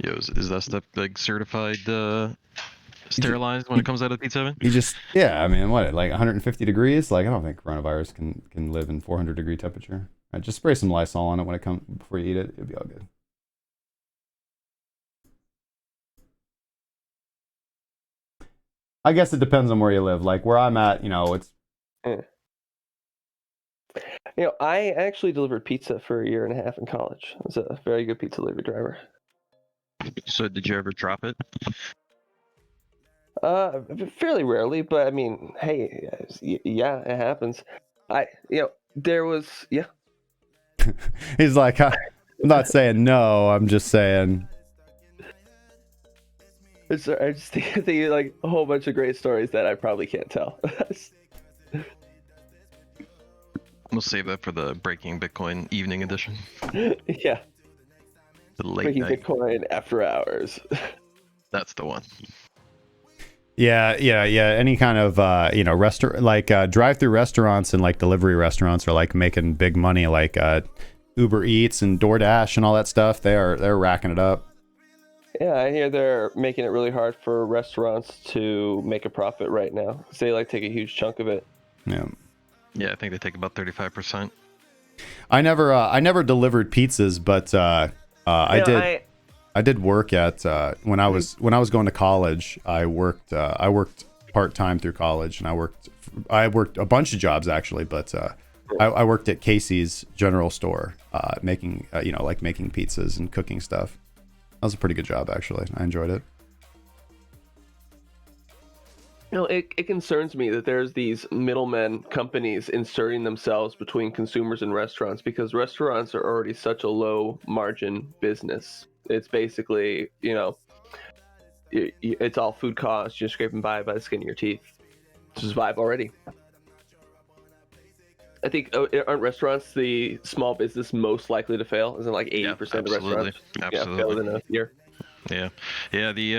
Yo, is that stuff like certified sterilized when it comes out of Pizza Oven? You just, yeah, I mean, what, like 150 degrees? Like, I don't think coronavirus can live in 400 degree temperature. Right, just spray some Lysol on it when it comes before you eat it. It'll be all good. I guess it depends on where you live. Like where I'm at, it's. I actually delivered pizza for a year and a half in college. I was a very good pizza delivery driver. So did you ever drop it? Fairly rarely, but I mean, hey, yeah, it happens. There was, yeah. He's like, I'm not saying no, I'm just saying. I just think like a whole bunch of great stories that I probably can't tell. We'll save that for the Breaking Bitcoin evening edition. Yeah. The late Breaking night. Bitcoin after hours. That's the one. Yeah. Any kind of restaurant, like drive-through restaurants and like delivery restaurants are like making big money, like Uber Eats and DoorDash and all that stuff. They're racking it up. Yeah, I hear they're making it really hard for restaurants to make a profit right now. So they take a huge chunk of it. Yeah. Yeah, I think they take about 35%. I never delivered pizzas, but I did work at when I was going to college. I worked part-time through college, and I worked a bunch of jobs actually, but I worked at Casey's General Store, making making pizzas and cooking stuff. That was a pretty good job, actually. I enjoyed it. It concerns me that there's these middlemen companies inserting themselves between consumers and restaurants, because restaurants are already such a low margin business. It's basically, it's all food costs. You're scraping by the skin of your teeth to survive already. I think, aren't restaurants the small business most likely to fail? Isn't like 80% of restaurants fail within a year? Yeah.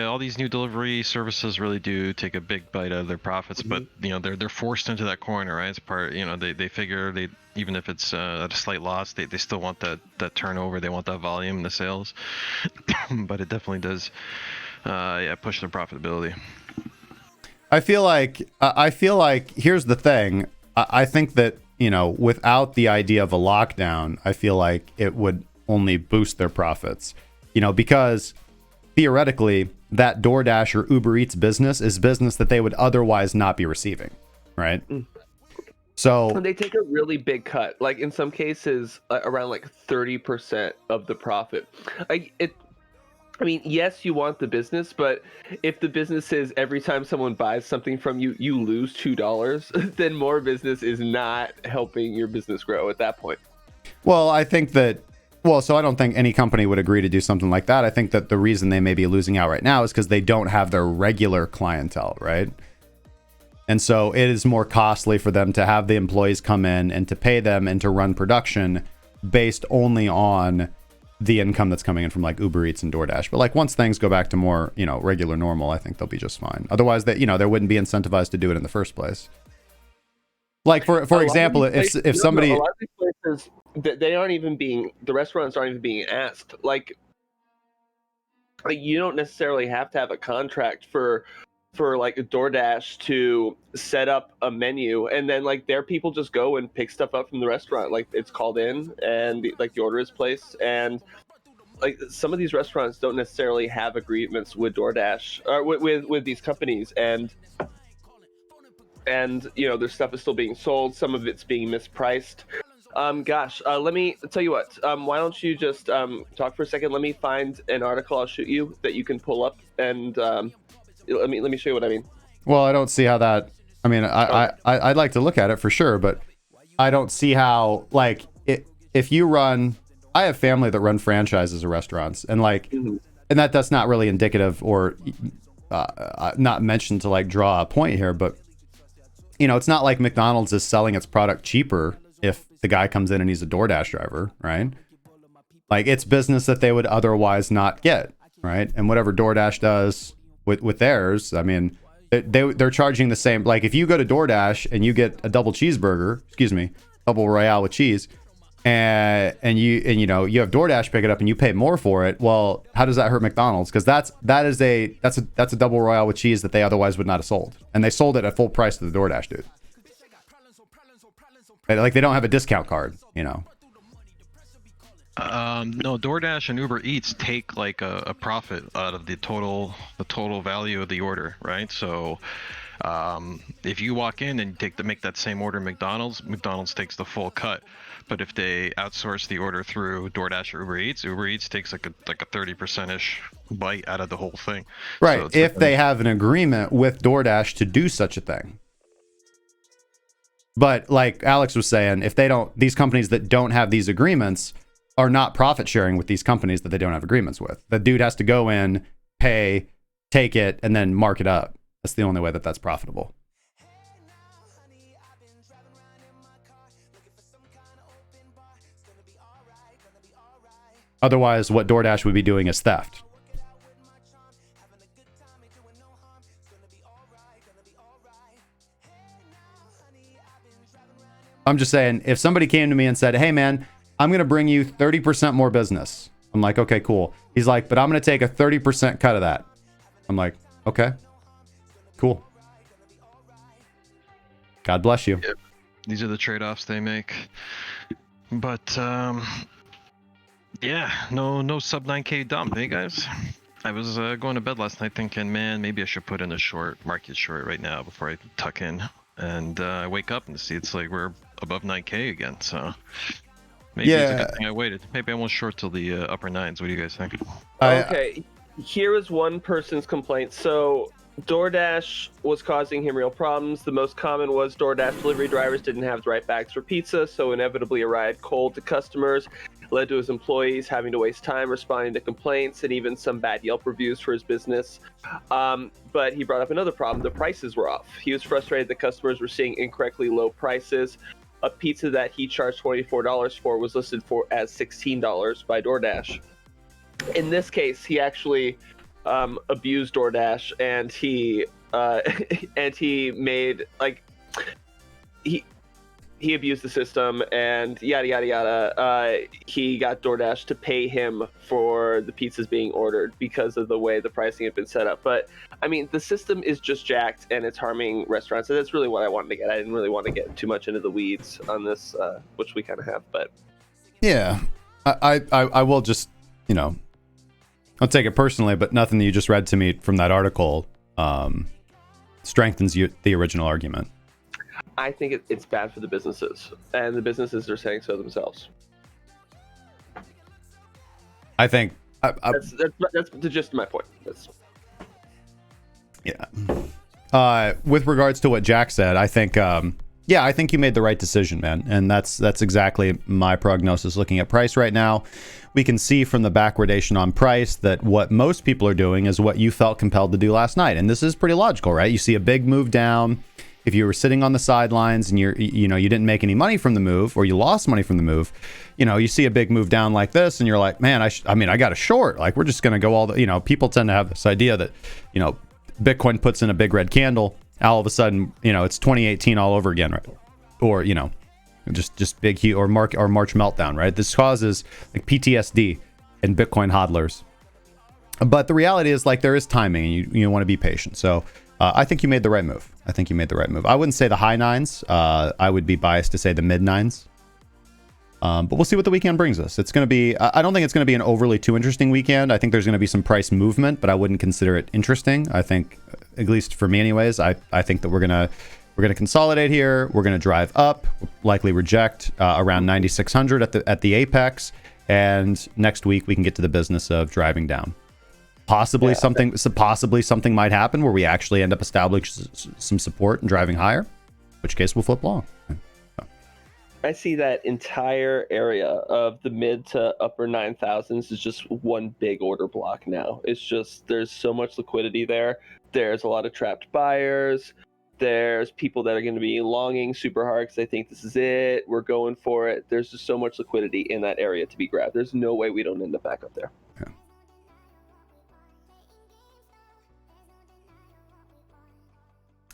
All these new delivery services really do take a big bite out of their profits, but they're forced into that corner, right? It's part, they figure even if it's at a slight loss, they still want that turnover, they want that volume in the sales, but it definitely does, push their profitability. I feel like here's the thing. I think that without the idea of a lockdown, I feel like it would only boost their profits, because theoretically, that DoorDash or Uber Eats business is business that they would otherwise not be receiving, right? So And they take a really big cut, like in some cases around like 30% of the profit. I mean, yes, you want the business, but if the business is every time someone buys something from you, you lose $2, then more business is not helping your business grow at that point. well, I think that, so I don't think any company would agree to do something like that. I think that the reason they may be losing out right now is because they don't have their regular clientele, right? And so it is more costly for them to have the employees come in and to pay them and to run production based only on the income that's coming in from like Uber Eats and DoorDash. But like once things go back to more, regular normal, I think they'll be just fine. Otherwise, they wouldn't be incentivized to do it in the first place. Like for example, if somebody, a lot of these places, they aren't even being, the restaurants aren't even being asked. Like you don't necessarily have to have a contract for like a DoorDash to set up a menu, and then like their people just go and pick stuff up from the restaurant. Like it's called in and like the order is placed, and like some of these restaurants don't necessarily have agreements with DoorDash or with these companies, and their stuff is still being sold. Some of it's being mispriced. Let me tell you what. Why don't you just talk for a second? Let me find an article I'll shoot you that you can pull up, and let me show you what I mean. well, I don't see how that. I mean, I'd like to look at it for sure, but I don't see how like if you run. I have family that run franchises of restaurants, and like, and that's not really indicative or not mentioned to like draw a point here, but it's not like McDonald's is selling its product cheaper if the guy comes in and he's a DoorDash driver, right? Like it's business that they would otherwise not get, right? And whatever DoorDash does with theirs, I mean, they're charging the same. Like if you go to DoorDash and you get a double Royale with cheese, and you have DoorDash pick it up and you pay more for it. Well, how does that hurt McDonald's? Because that's a double Royale with cheese that they otherwise would not have sold, and they sold it at full price to the DoorDash dude. Like they don't have a discount card, No, DoorDash and Uber Eats take like a profit out of the total value of the order, right? So if you walk in and make that same order McDonald's takes the full cut. But if they outsource the order through DoorDash or Uber Eats takes like a 30%-ish bite out of the whole thing. Right. So if they have an agreement with DoorDash to do such a thing. But like Alex was saying, if these companies that don't have these agreements are not profit sharing with these companies that they don't have agreements with. The dude has to go in, pay, take it, and then mark it up. That's the only way that that's profitable. Otherwise, what DoorDash would be doing is theft. I'm just saying, if somebody came to me and said, hey man, I'm going to bring you 30% more business. I'm like, okay, cool. He's like, but I'm going to take a 30% cut of that. I'm like, okay, cool. God bless you. Yep. These are the trade-offs they make. But, yeah, no sub 9K dump, hey guys? I was going to bed last night thinking, man, maybe I should put in a market short right now before I tuck in. And I wake up and see it's like we're above 9K again. So maybe it's a good thing I waited. Maybe I won't short till the upper nines. What do you guys think? Okay, here is one person's complaint. So DoorDash was causing him real problems. The most common was DoorDash delivery drivers didn't have the right bags for pizza, so inevitably arrived cold to customers. Led to his employees having to waste time responding to complaints and even some bad Yelp reviews for his business. But he brought up another problem. The prices were off. He was frustrated that customers were seeing incorrectly low prices. A pizza that he charged $24 for was listed as $16 by DoorDash. In this case, he actually abused DoorDash, and he made he abused the system and yada yada yada. He got DoorDash to pay him for the pizzas being ordered because of the way the pricing had been set up. But I mean, the system is just jacked and it's harming restaurants. And that's really what I wanted to get. I didn't really want to get too much into the weeds on this, which we kind of have. But yeah, I will just, Don't take it personally, but nothing that you just read to me from that article strengthens the original argument. I think it's bad for the businesses, and the businesses are saying so themselves. I think that's the gist of my point. Yeah. With regards to what Jack said, I think I think you made the right decision, man. And that's exactly my prognosis. Looking at price right now, we can see from the backwardation on price that what most people are doing is what you felt compelled to do last night. And this is pretty logical, right? You see a big move down. If you were sitting on the sidelines and you didn't make any money from the move, or you lost money from the move, you see a big move down like this and you're like, man, I got a short. Like, we're just going to go all the, people tend to have this idea that, Bitcoin puts in a big red candle. All of a sudden, it's 2018 all over again, right? Or, just big heat or March meltdown, right? This causes like PTSD in Bitcoin hodlers. But the reality is, like, there is timing, and you want to be patient. So I think you made the right move. I wouldn't say the high nines. I would be biased to say the mid nines. But we'll see what the weekend brings us. It's going to be, I don't think it's going to be an overly too interesting weekend. I think there's going to be some price movement, but I wouldn't consider it interesting. I think, at least for me anyways, I think that we're going to consolidate here. We're going to drive up, likely reject around 9,600 at the apex. And next week we can get to the business of driving down. Possibly something might happen where we actually end up establishing some support and driving higher, in which case we'll flip long. I see that entire area of the mid to upper 9,000s is just one big order block now. It's just, there's so much liquidity there. There's a lot of trapped buyers. There's people that are going to be longing super hard because they think this is it. We're going for it. There's just so much liquidity in that area to be grabbed. There's no way we don't end up back up there.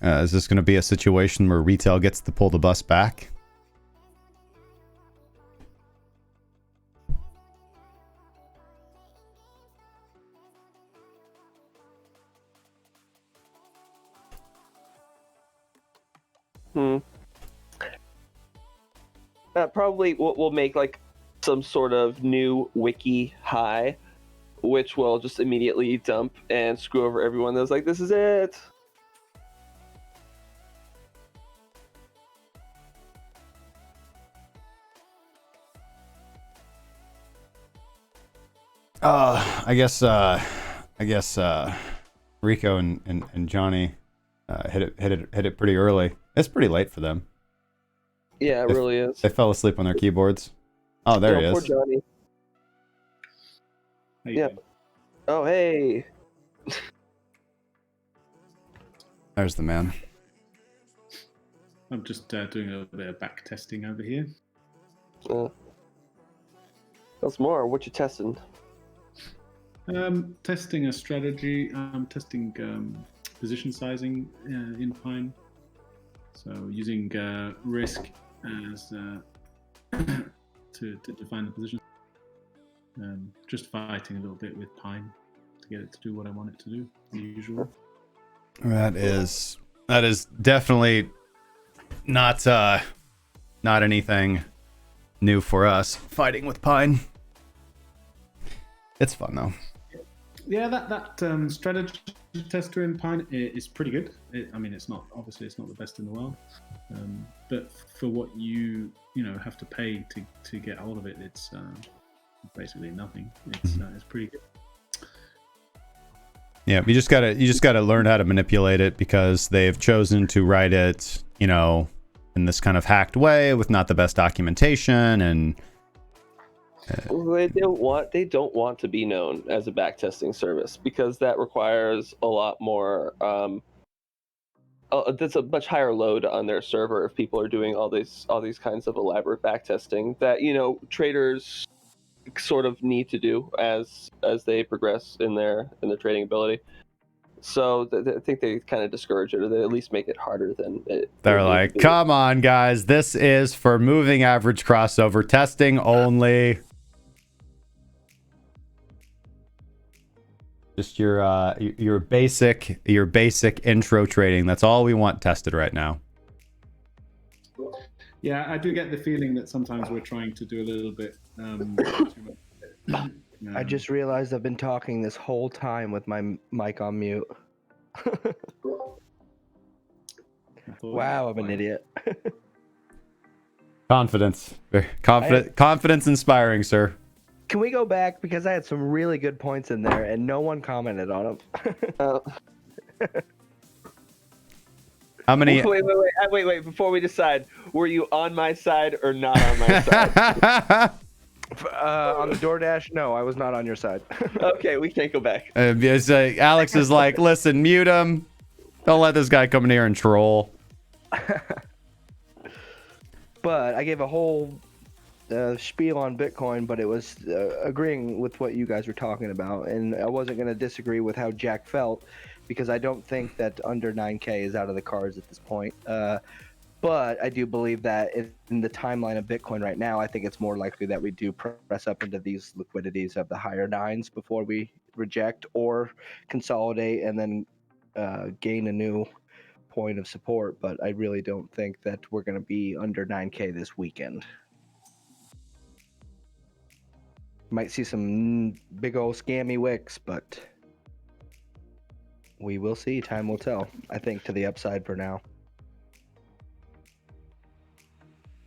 Yeah. Is this going to be a situation where retail gets to pull the bus back? Probably we'll make like some sort of new wiki high, which will just immediately dump and screw over everyone that's like, this is it. I guess Rico and Johnny hit it pretty early. It's pretty late for them. Yeah, it really is. They fell asleep on their keyboards. Oh, there he is. Poor Johnny. Yeah. Oh, hey. There's the man. I'm just doing a little bit of back testing over here. What's more? What you testing? Testing a strategy. Testing position sizing in Pine. So using risk as to define the position. Just fighting a little bit with Pine to get it to do what I want it to do, the usual. That is definitely not anything new for us. Fighting with Pine. It's fun though. Yeah, that strategy tester in Pine is pretty good. It's not the best in the world, but for what you have to pay to get hold of it, it's basically nothing. It's pretty good. Yeah, you just gotta learn how to manipulate it, because they've chosen to write it, in this kind of hacked way with not the best documentation, and they don't want to be known as a backtesting service, because that requires a lot more. That's a much higher load on their server if people are doing all these kinds of elaborate backtesting that traders sort of need to do as they progress in their trading ability. So I think they kind of discourage it, or they at least make it harder than it. They're like, come on, guys, this is for moving average crossover testing only. Just your basic intro trading. That's all we want tested right now. Yeah, I do get the feeling that sometimes we're trying to do a little bit I just realized I've been talking this whole time with my mic on mute. Wow, I'm an idiot. Confidence. Confidence inspiring, sir. Can we go back? Because I had some really good points in there and no one commented on them. How many? Wait. Before we decide, were you on my side or not on my side? On the DoorDash, no, I was not on your side. Okay, we can't go back. Alex is like, listen, mute him. Don't let this guy come in here and troll. But I gave a whole spiel on Bitcoin, but it was agreeing with what you guys were talking about, and I wasn't going to disagree with how Jack felt, because I don't think that under 9K is out of the cards at this point. But I do believe that in the timeline of Bitcoin right now, I think it's more likely that we do press up into these liquidities of the higher nines before we reject or consolidate and then gain a new point of support. But I really don't think that we're going to be under 9K this weekend. Might see some big old scammy wicks, but we will see. Time will tell. I think to the upside for now.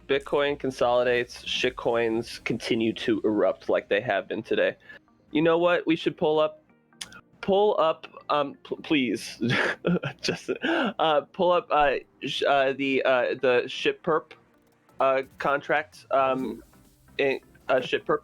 Bitcoin consolidates, shitcoins continue to erupt like they have been today. You know what? We should pull up, please, Justin, pull up the shitperp contract, shitperp,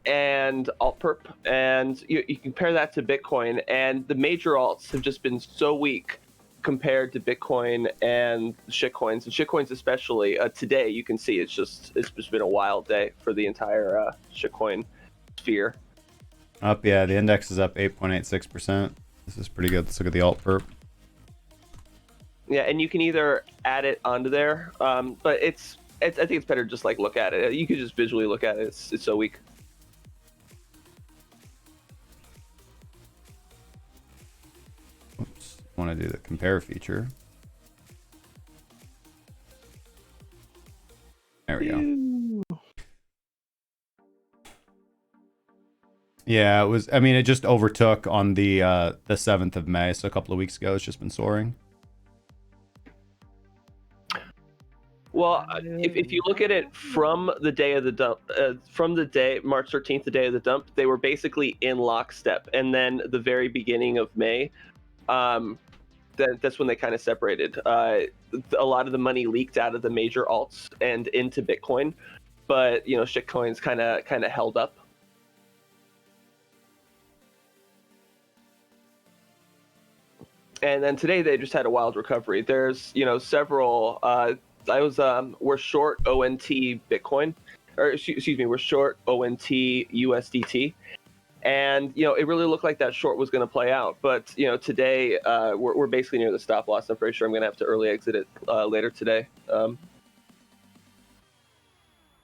and altperp, and you compare that to Bitcoin, and the major alts have just been so weak compared to Bitcoin and shitcoins especially. Today you can see it's just been a wild day for the entire shitcoin sphere. Up, yeah, the index is up 8.86%. This is pretty good. Let's look at the alt perp. Yeah, and you can either add it onto there, but I think it's better to just like look at it. You could just visually look at it. It's so weak. Oops. I want to do the compare feature. There we go. Yeah, it was. I mean, it just overtook on the 7th of May, so a couple of weeks ago. It's just been soaring. Well, if you look at it from the day of the dump, from the day March 13th, the day of the dump, they were basically in lockstep, and then the very beginning of May, that's when they kind of separated. A lot of the money leaked out of the major alts and into Bitcoin, but shitcoins kind of held up. And then today they just had a wild recovery. There's several. We're short ONT Bitcoin, or excuse me, we're short ONT USDT, and it really looked like that short was going to play out. But today we're basically near the stop loss. I'm pretty sure I'm going to have to early exit it later today.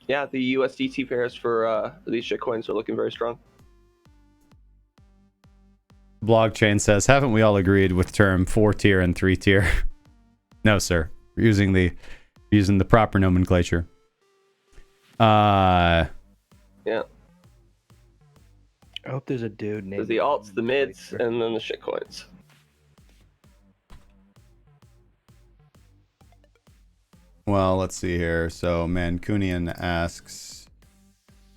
Yeah, the USDT pairs for these shitcoins are looking very strong. Blockchain says, haven't we all agreed with term 4-tier and 3-tier? No, sir. We're using the proper nomenclature. Yeah. I hope there's a dude named. There's the alts, the mids, and then the shitcoins. Well, let's see here. So Mancunian asks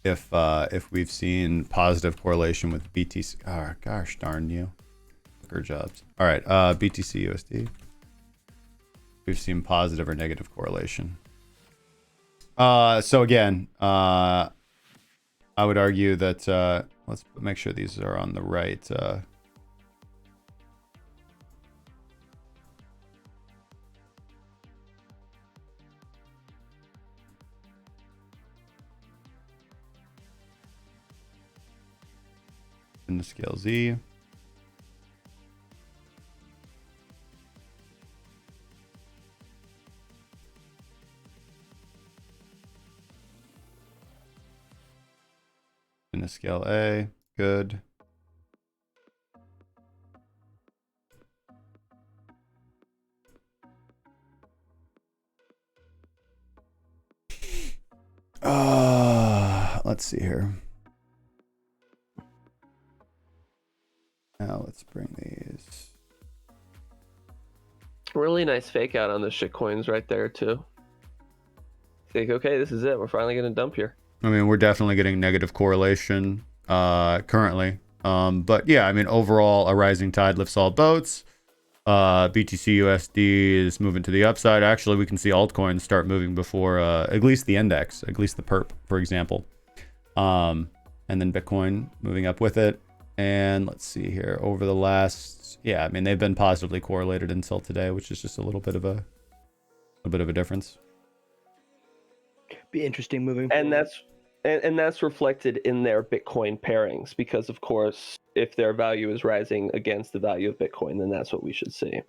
if we've seen positive correlation with BTC. Oh, gosh darn you. Good jobs. All right, BTC USD. We've seen positive or negative correlation. So again, I would argue that let's make sure these are on the right. In the scale Z. In the scale A, good. Let's see here. Really nice fake out on the shitcoins right there too. Think, okay, this is it. We're finally gonna dump here. I mean, we're definitely getting negative correlation currently. But yeah, I mean, overall, a rising tide lifts all boats. BTC USD is moving to the upside. Actually, we can see altcoins start moving before at least the index, at least the perp, for example. And then Bitcoin moving up with it. And let's see here over the last, yeah, I mean, they've been positively correlated until today, which is just a little bit of a difference. Be interesting moving And forward. that's reflected in their Bitcoin pairings, because of course, if their value is rising against the value of Bitcoin, then that's what we should see.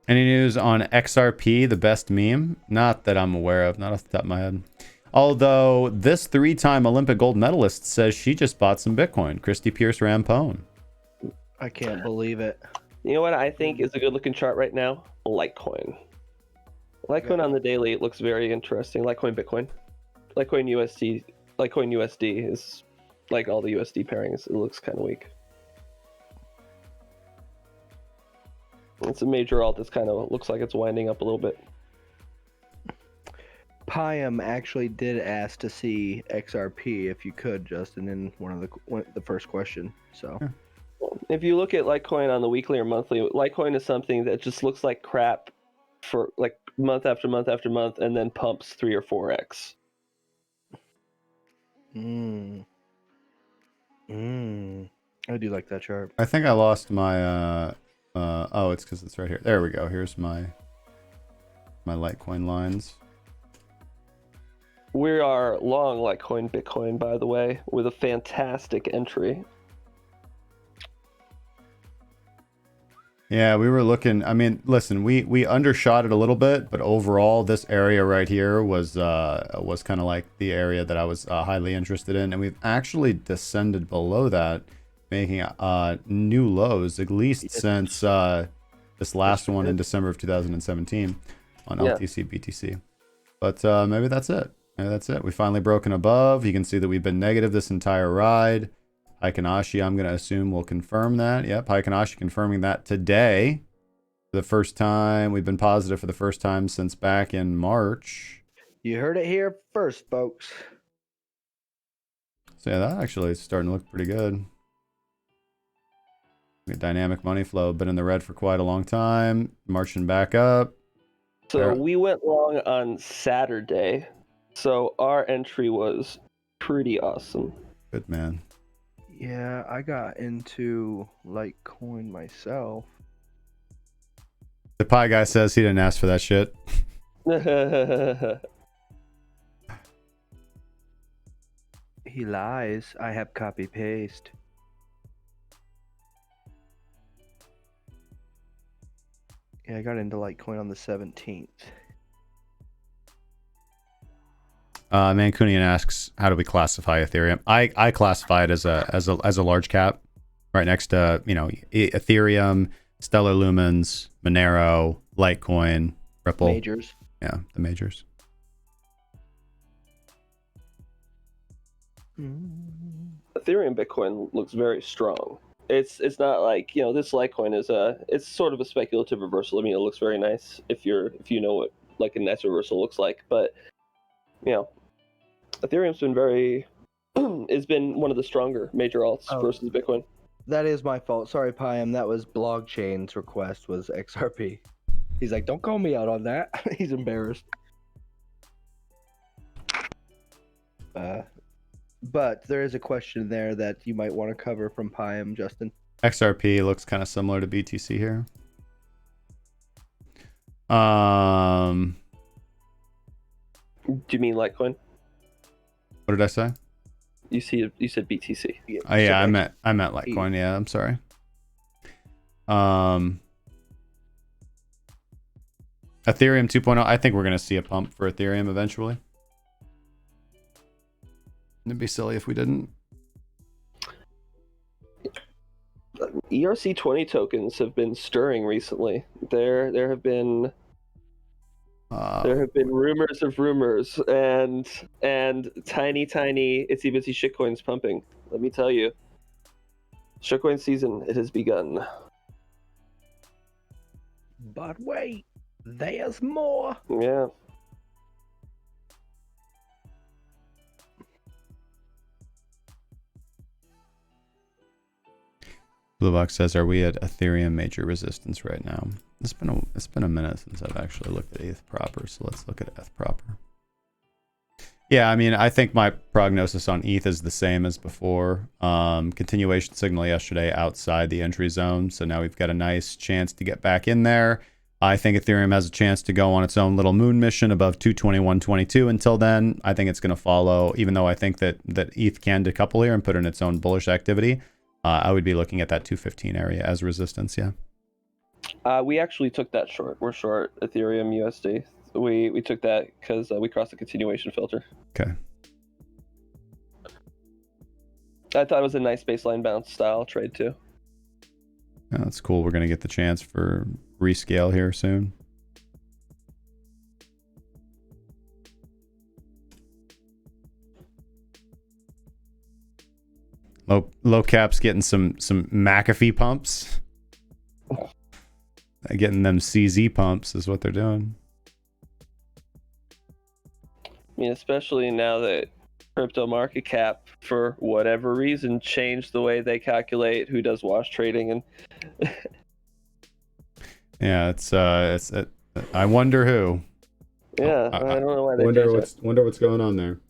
Any news on XRP, the best meme? Not that I'm aware of, not off the top of my head. Although this 3-time Olympic gold medalist says she just bought some Bitcoin. Christy Pierce Rampone. I can't believe it. You know what I think is a good looking chart right now? Litecoin. Litecoin on the daily, it looks very interesting. Litecoin Bitcoin. Litecoin USD. Litecoin USD is like all the USD pairings. It looks kind of weak. It's a major alt that's kind of looks like it's winding up a little bit. Pyam actually did ask to see XRP if you could, Justin, in the first question. So If you look at Litecoin on the weekly or monthly, Litecoin is something that just looks like crap for like month after month after month, and then pumps 3 or 4x. I do like that chart. I think I lost my oh, it's because it's right here. There we go. Here's my Litecoin lines. We are long Litecoin Bitcoin, by the way, with a fantastic entry. Yeah, we were looking. I mean, listen, we undershot it a little bit, but overall, this area right here was kind of like the area that I was highly interested in, and we've actually descended below that, making new lows at least since this last one in December of 2017 on LTC BTC. But maybe that's it. Maybe that's it. We finally broken above. You can see that we've been negative this entire ride. Haikanashi, I'm going to assume, will confirm that. Yep, Haikanashi confirming that today. For the first time. We've been positive for the first time since back in March. You heard it here first, folks. So yeah, that actually is starting to look pretty good. Dynamic money flow, been in the red for quite a long time. Marching back up. So we went long on Saturday. So our entry was pretty awesome. Good, man. Yeah, I got into Litecoin myself. The pie guy says he didn't ask for that shit. He lies. I have copy paste. Yeah, I got into Litecoin on the 17th. Mancunian asks, how do we classify Ethereum? I classify it as a large cap, right next to Ethereum, Stellar Lumens, Monero, Litecoin, Ripple. Majors. Yeah, the majors. Ethereum Bitcoin looks very strong. It's not like, this Litecoin is it's sort of a speculative reversal. I mean, it looks very nice if you know what like a nice reversal looks like, but Ethereum's been one of the stronger major alts versus Bitcoin. That is my fault. Sorry, Pyam. That was Blockchain's request was XRP. He's like, don't call me out on that. He's embarrassed. But there is a question there that you might want to cover from Pyam, Justin. XRP looks kind of similar to BTC here. Do you mean Litecoin? What did I say? You said BTC. Oh yeah, I meant Litecoin. Yeah, I'm sorry. Ethereum 2.0. I think we're gonna see a pump for Ethereum eventually. It'd be silly if we didn't. ERC20 tokens have been stirring recently. There have been There have been rumors of rumors and tiny itsy bitsy shitcoins pumping. Let me tell you, shitcoin season, it has begun. But wait, there's more. Yeah. Blue Box says, "Are we at Ethereum major resistance right now?" It's been a minute since I've actually looked at ETH proper, so let's look at ETH proper. Yeah, I mean, I think my prognosis on ETH is the same as before. Continuation signal yesterday outside the entry zone, so now we've got a nice chance to get back in there. I think Ethereum has a chance to go on its own little moon mission above 221.22. Until then, I think it's going to follow, even though I think that ETH can decouple here and put in its own bullish activity. I would be looking at that 215 area as resistance, yeah. We actually took that short. We're short Ethereum USD. We took that because we crossed the continuation filter. Okay. I thought it was a nice baseline bounce style trade too. Yeah, that's cool. We're going to get the chance for rescale here soon. Low cap's getting some McAfee pumps. Getting them CZ pumps is what they're doing. I mean, especially now that crypto market cap, for whatever reason, changed the way they calculate who does wash trading, and yeah, it's I wonder who. Yeah, I don't know why they wonder what's going on there.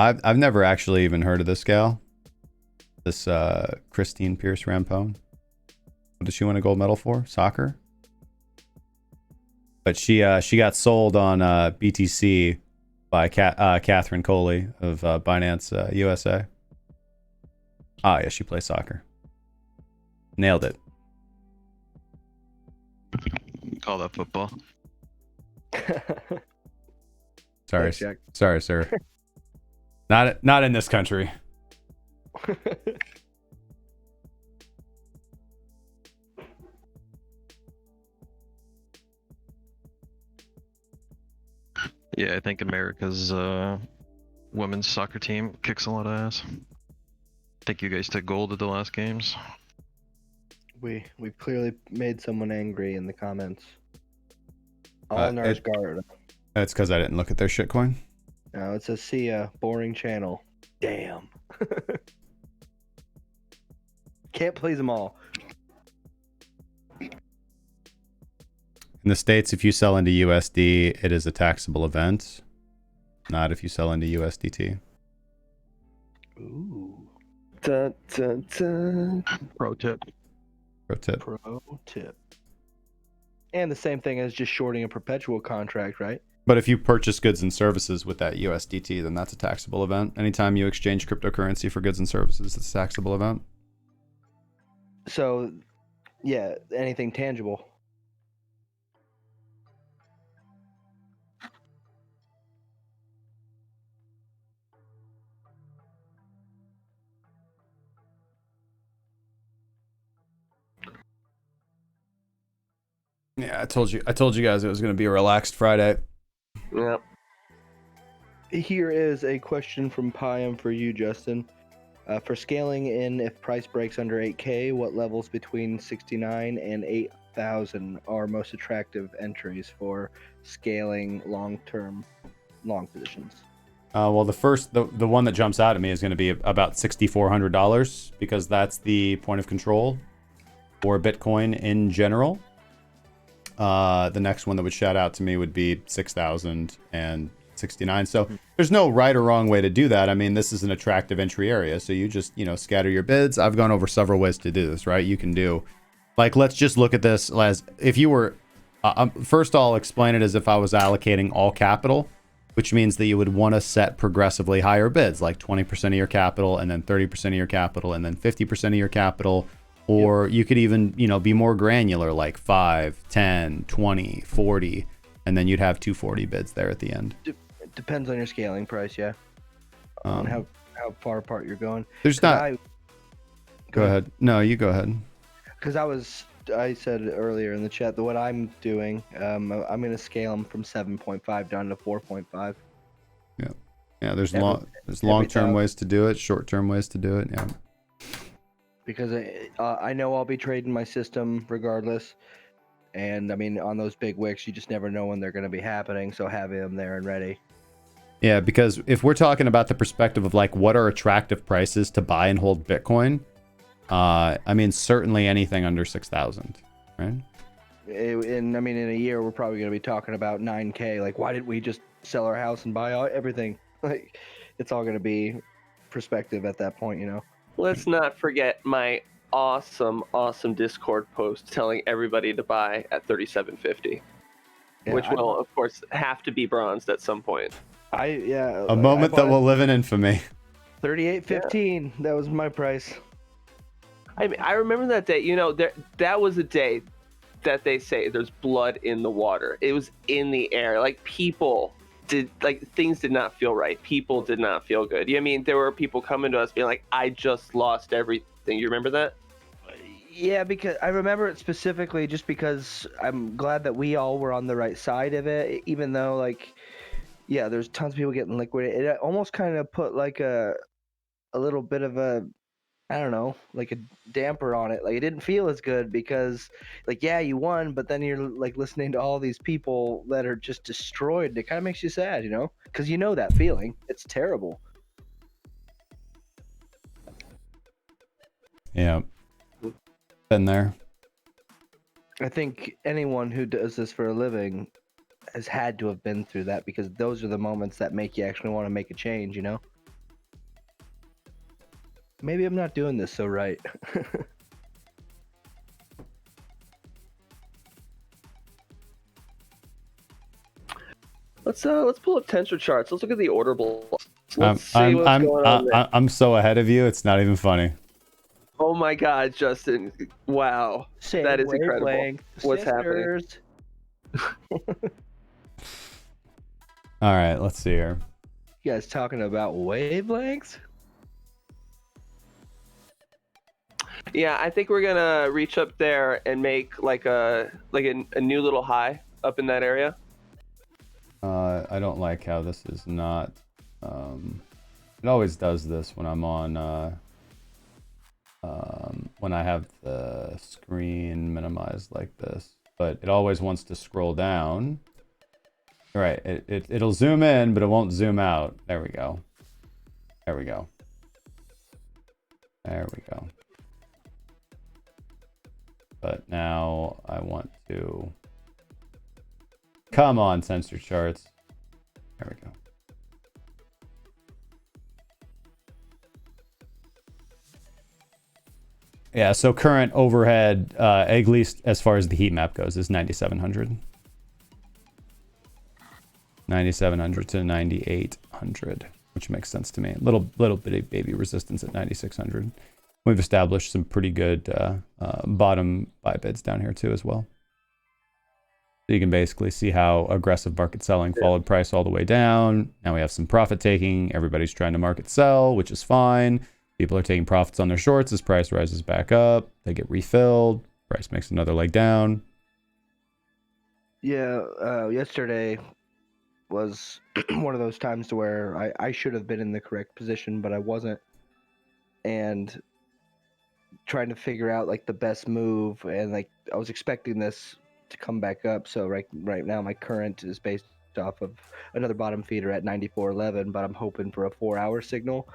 I've never actually even heard of this gal. This Christine Pierce Rampone. What does she win a gold medal for? Soccer? But she got sold on BTC by Catherine Coley of Binance USA. Ah, yeah, she plays soccer. Nailed it. Call that football. Sorry, Thanks, Jack. sorry, sir. Not in this country. Yeah, I think America's women's soccer team kicks a lot of ass. I think you guys took gold at the last games. We clearly made someone angry in the comments. All Nars guard. That's because I didn't look at their shitcoin. No, it says, "See ya, boring channel." Damn. Can't please them all. In the States, if you sell into USD, it is a taxable event. Not if you sell into USDT. Ooh. Dun, dun, dun. Pro tip. Pro tip. Pro tip. And the same thing as just shorting a perpetual contract, right? But if you purchase goods and services with that USDT, then that's a taxable event. Anytime you exchange cryptocurrency for goods and services, it's a taxable event. So, yeah, anything tangible. Yeah, I told you guys it was going to be a relaxed Friday. Yep. Here is a question from Pyam for you, Justin. For scaling in, if price breaks under 8K, what levels between 69 and 8,000 are most attractive entries for scaling long-term long positions? Well, the one that jumps out at me is going to be about $6,400 because that's the point of control for Bitcoin in general. The next one that would shout out to me would be 6,069. So there's no right or wrong way to do that. I mean, this is an attractive entry area. So you just, scatter your bids. I've gone over several ways to do this, right? You can do, let's just look at this as if you were, first I'll explain it as if I was allocating all capital, which means that you would want to set progressively higher bids, like 20% of your capital and then 30% of your capital and then 50% of your capital. Or you could even, be more granular, like 5, 10, 20, 40, and then you'd have 240 bids there at the end. It depends on your scaling price, yeah. on how far apart you're going. There's not. Go ahead. No, you go ahead. Because I said earlier in the chat that what I'm doing, I'm going to scale them from 7.5 down to 4.5. Yeah. There's long-term ways to do it, short-term ways to do it. Yeah. Because I know I'll be trading my system regardless, and I mean on those big wicks, you just never know when they're going to be happening. So having them there and ready. Yeah, because if we're talking about the perspective of like what are attractive prices to buy and hold Bitcoin, I mean certainly anything under 6,000, right? And I mean in a year we're probably going to be talking about 9K. Like why did we just sell our house and buy everything? Like it's all going to be perspective at that point, you know. Let's not forget my awesome Discord post telling everybody to buy at 37.50, which will of course have to be bronzed at some point. A moment that will live in infamy. 38.15. Yeah. That was my price. I mean, I remember that day. You know, that was a day that they say there's blood in the water. It was in the air. Like things did not feel right. People did not feel good. I mean, there were people coming to us being like, "I just lost everything." You remember that? Yeah, because I remember it specifically just because I'm glad that we all were on the right side of it, even though like. Yeah, there's tons of people getting liquidated. It almost kind of put like a little bit of a, I don't know, like a damper on it. Like it didn't feel as good because, like, yeah, you won, but then you're like listening to all these people that are just destroyed. It kind of makes you sad, you know, because you know that feeling. It's terrible. Yeah, been there. I think anyone who does this for a living has had to have been through that because those are the moments that make you actually want to make a change, you know? Maybe I'm not doing this so right. Let's pull up tensor charts. Let's look at the order blocks. Let's see what's going on there. I'm so ahead of you. It's not even funny. Oh my God, Justin! Wow, that is incredible. What's happening? All right, let's see here. You guys talking about wavelengths? Yeah, I think we're gonna reach up there and make like a new little high up in that area. I don't like how this is not. It always does this when I'm on. When I have the screen minimized like this, but it always wants to scroll down. Right, it'll zoom in, but it won't zoom out. There we go. There we go. There we go. But now I want to... Come on, sensor charts. There we go. Yeah, so current overhead, at least as far as the heat map goes, is 9,700. 9,700 to 9,800, which makes sense to me. Little bitty baby resistance at 9,600. We've established some pretty good bottom buy bids down here too as well. So you can basically see how aggressive market selling followed price all the way down. Now we have some profit taking. Everybody's trying to market sell, which is fine. People are taking profits on their shorts as price rises back up. They get refilled. Price makes another leg down. Yeah, yesterday was one of those times to where I should have been in the correct position, but I wasn't. And trying to figure out like the best move, and like I was expecting this to come back up. So right now my current is based off of another bottom feeder at 94.11, but I'm hoping for a 4-hour signal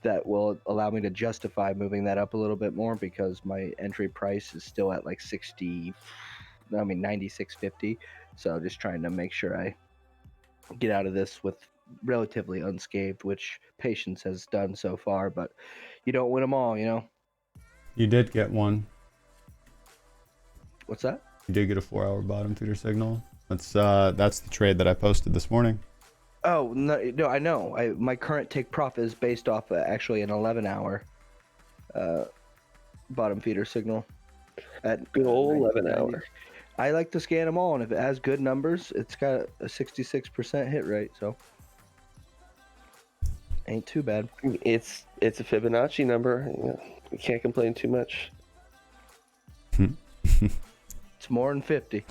that will allow me to justify moving that up a little bit more, because my entry price is still at like 96.50. So just trying to make sure I get out of this with relatively unscathed, which patience has done so far, but you don't win them all, you know. You did get one. What's that? You did get a 4-hour bottom feeder signal. That's the trade that I posted this morning. Oh no, I know. My current take profit is based off actually an 11-hour bottom feeder signal. At good old 11-hour. I like to scan them all, and if it has good numbers, it's got a 66% hit rate. So, Ain't too bad. It's a Fibonacci number. You can't complain too much. It's more than 50.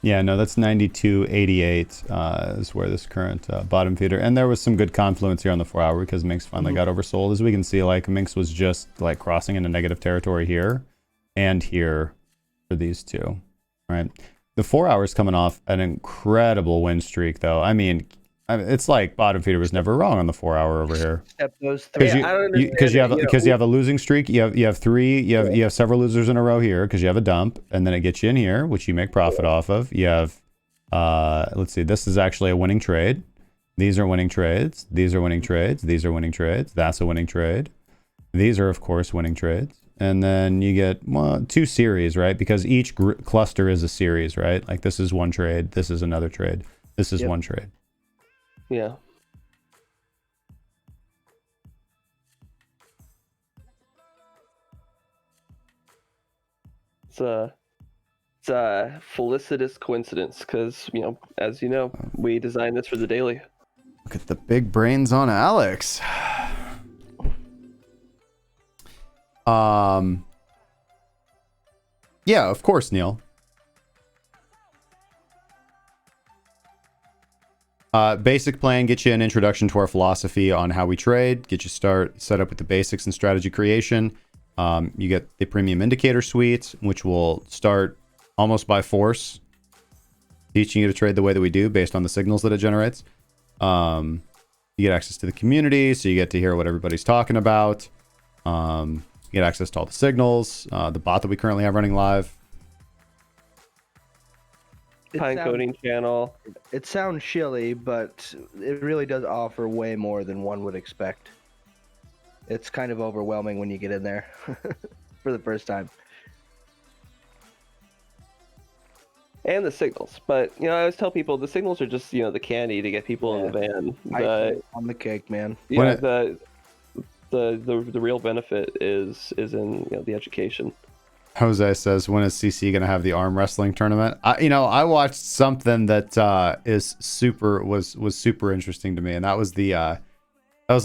Yeah, no, that's 92.88 is where this current bottom feeder. And there was some good confluence here on the 4-hour because Minx finally got oversold. As we can see, like Minx was just like crossing into negative territory here and here for these two, right? The 4 hours coming off an incredible win streak, though. I mean, it's like bottom feeder was never wrong on the 4-hour over here. Except those three. Because you have a losing streak. You have several losers in a row here because you have a dump, and then it gets you in here, which you make profit off of. You have, let's see, this is actually a winning trade. These are winning trades. These are winning trades. These are winning trades. That's a winning trade. These are of course winning trades. And then you get two series, right? Because each cluster is a series, right? Like this is one trade. This is another trade. This is one trade. Yeah. It's a felicitous coincidence because, as you know, we designed this for the daily. Look at the big brains on Alex. Yeah, of course, Neil. Basic plan, get you an introduction to our philosophy on how we trade, get you set up with the basics and strategy creation. You get the premium indicator suite, which will start almost by force, teaching you to trade the way that we do based on the signals that it generates. You get access to the community, so you get to hear what everybody's talking about. You get access to all the signals, the bot that we currently have running live. Pine coding channel. It sounds shilly, but it really does offer way more than one would expect. It's kind of overwhelming when you get in there for the first time. And the signals, but I always tell people the signals are just the candy to get people in the van. On the cake, man. Yeah, the real benefit is in the education. Jose says, when is CC going to have the arm wrestling tournament? I watched something that was super interesting to me, and that was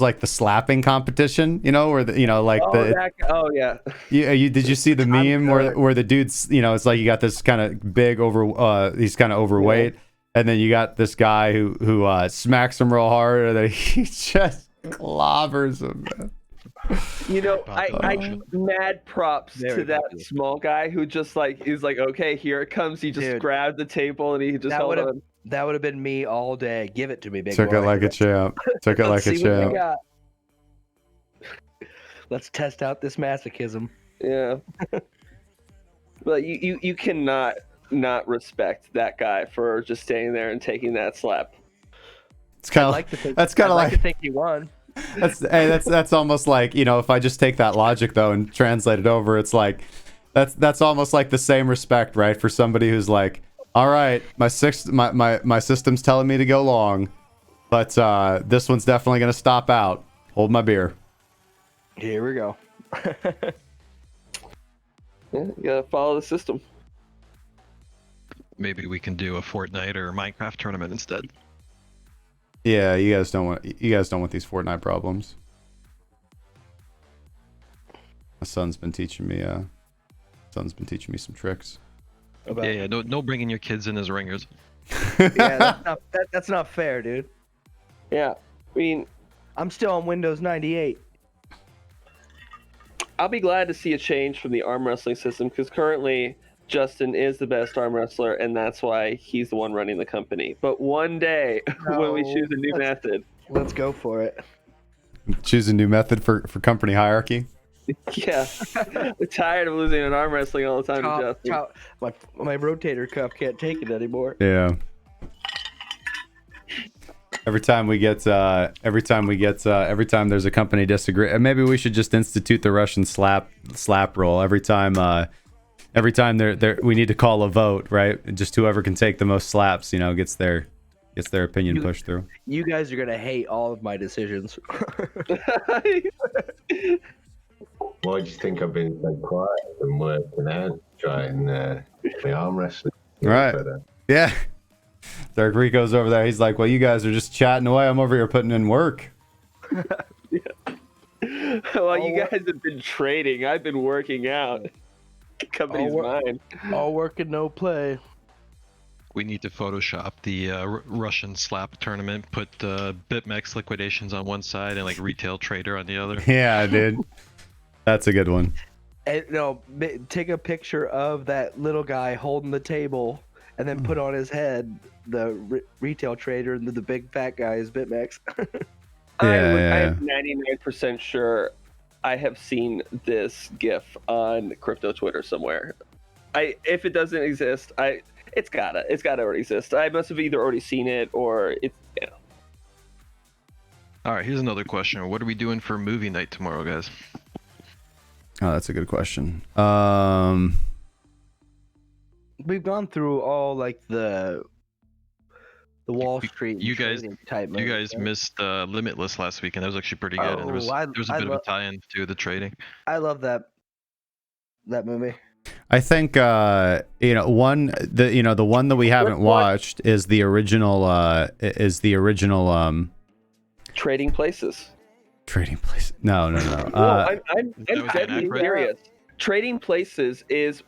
like the slapping competition, where did you see the meme where the dude's, it's like you got this kind of big he's kind of overweight, and then you got this guy who smacks him real hard, and then he just clobbers him, man. I mad props to that small guy who just is like, okay, here it comes. He just grabbed the table and he just held on. That would have been me all day. Give it to me, big boy. Took it like a champ. Took it like a champ. Let's test out this masochism. Yeah. But you cannot not respect that guy for just staying there and taking that slap. It's kind of like to think he won. That's almost like, if I just take that logic though and translate it over, it's like that's almost like the same respect, right? For somebody who's like, all right, my system's telling me to go long, but this one's definitely gonna stop out. Hold my beer. Here we go. You gotta follow the system. Maybe we can do a Fortnite or Minecraft tournament instead. Yeah, you guys don't want these Fortnite problems. My son's been teaching me some tricks. Yeah, no bringing your kids in as ringers. Yeah, that's not fair, dude. Yeah, I mean, I'm still on Windows 98. I'll be glad to see a change from the arm wrestling system because currently Justin is the best arm wrestler, and that's why he's the one running the company. But one day, when we choose a new method, let's go for it. Choose a new method for company hierarchy. Yeah, we're tired of losing an arm wrestling all the time to Justin. My rotator cuff can't take it anymore. Yeah. Every time there's a company disagree, maybe we should just institute the Russian slap rule. Every time we need to call a vote, right? Just whoever can take the most slaps, gets their opinion pushed through. You guys are gonna hate all of my decisions. Why do you think I've been so quiet and working out, trying the arm wrestling? Right. Yeah. Dark Rico's over there. He's like, well, you guys are just chatting away. I'm over here putting in work. Well, you guys have been trading. I've been working out. Company's mine. All work and no play. We need to Photoshop the Russian slap tournament, put BitMEX liquidations on one side and like retail trader on the other. Yeah, dude. That's a good one. And, no, take a picture of that little guy holding the table, and then put on his head the retail trader, and the big fat guy is BitMEX. I am 99% sure I have seen this GIF on crypto Twitter somewhere. If it doesn't exist, it's gotta already exist. I must have either already seen it or it's. Yeah. All right, here's another question. What are we doing for movie night tomorrow, guys? Oh, that's a good question. We've gone through all like the Wall Street. You guys type movies, you guys right? missed Limitless last week, and that was actually pretty good. And there was a bit of a tie-in to the trading. I love that movie. I think the one that we haven't watched is the original Trading Places. Trading Place. No. I'm deadly serious. Trading Places is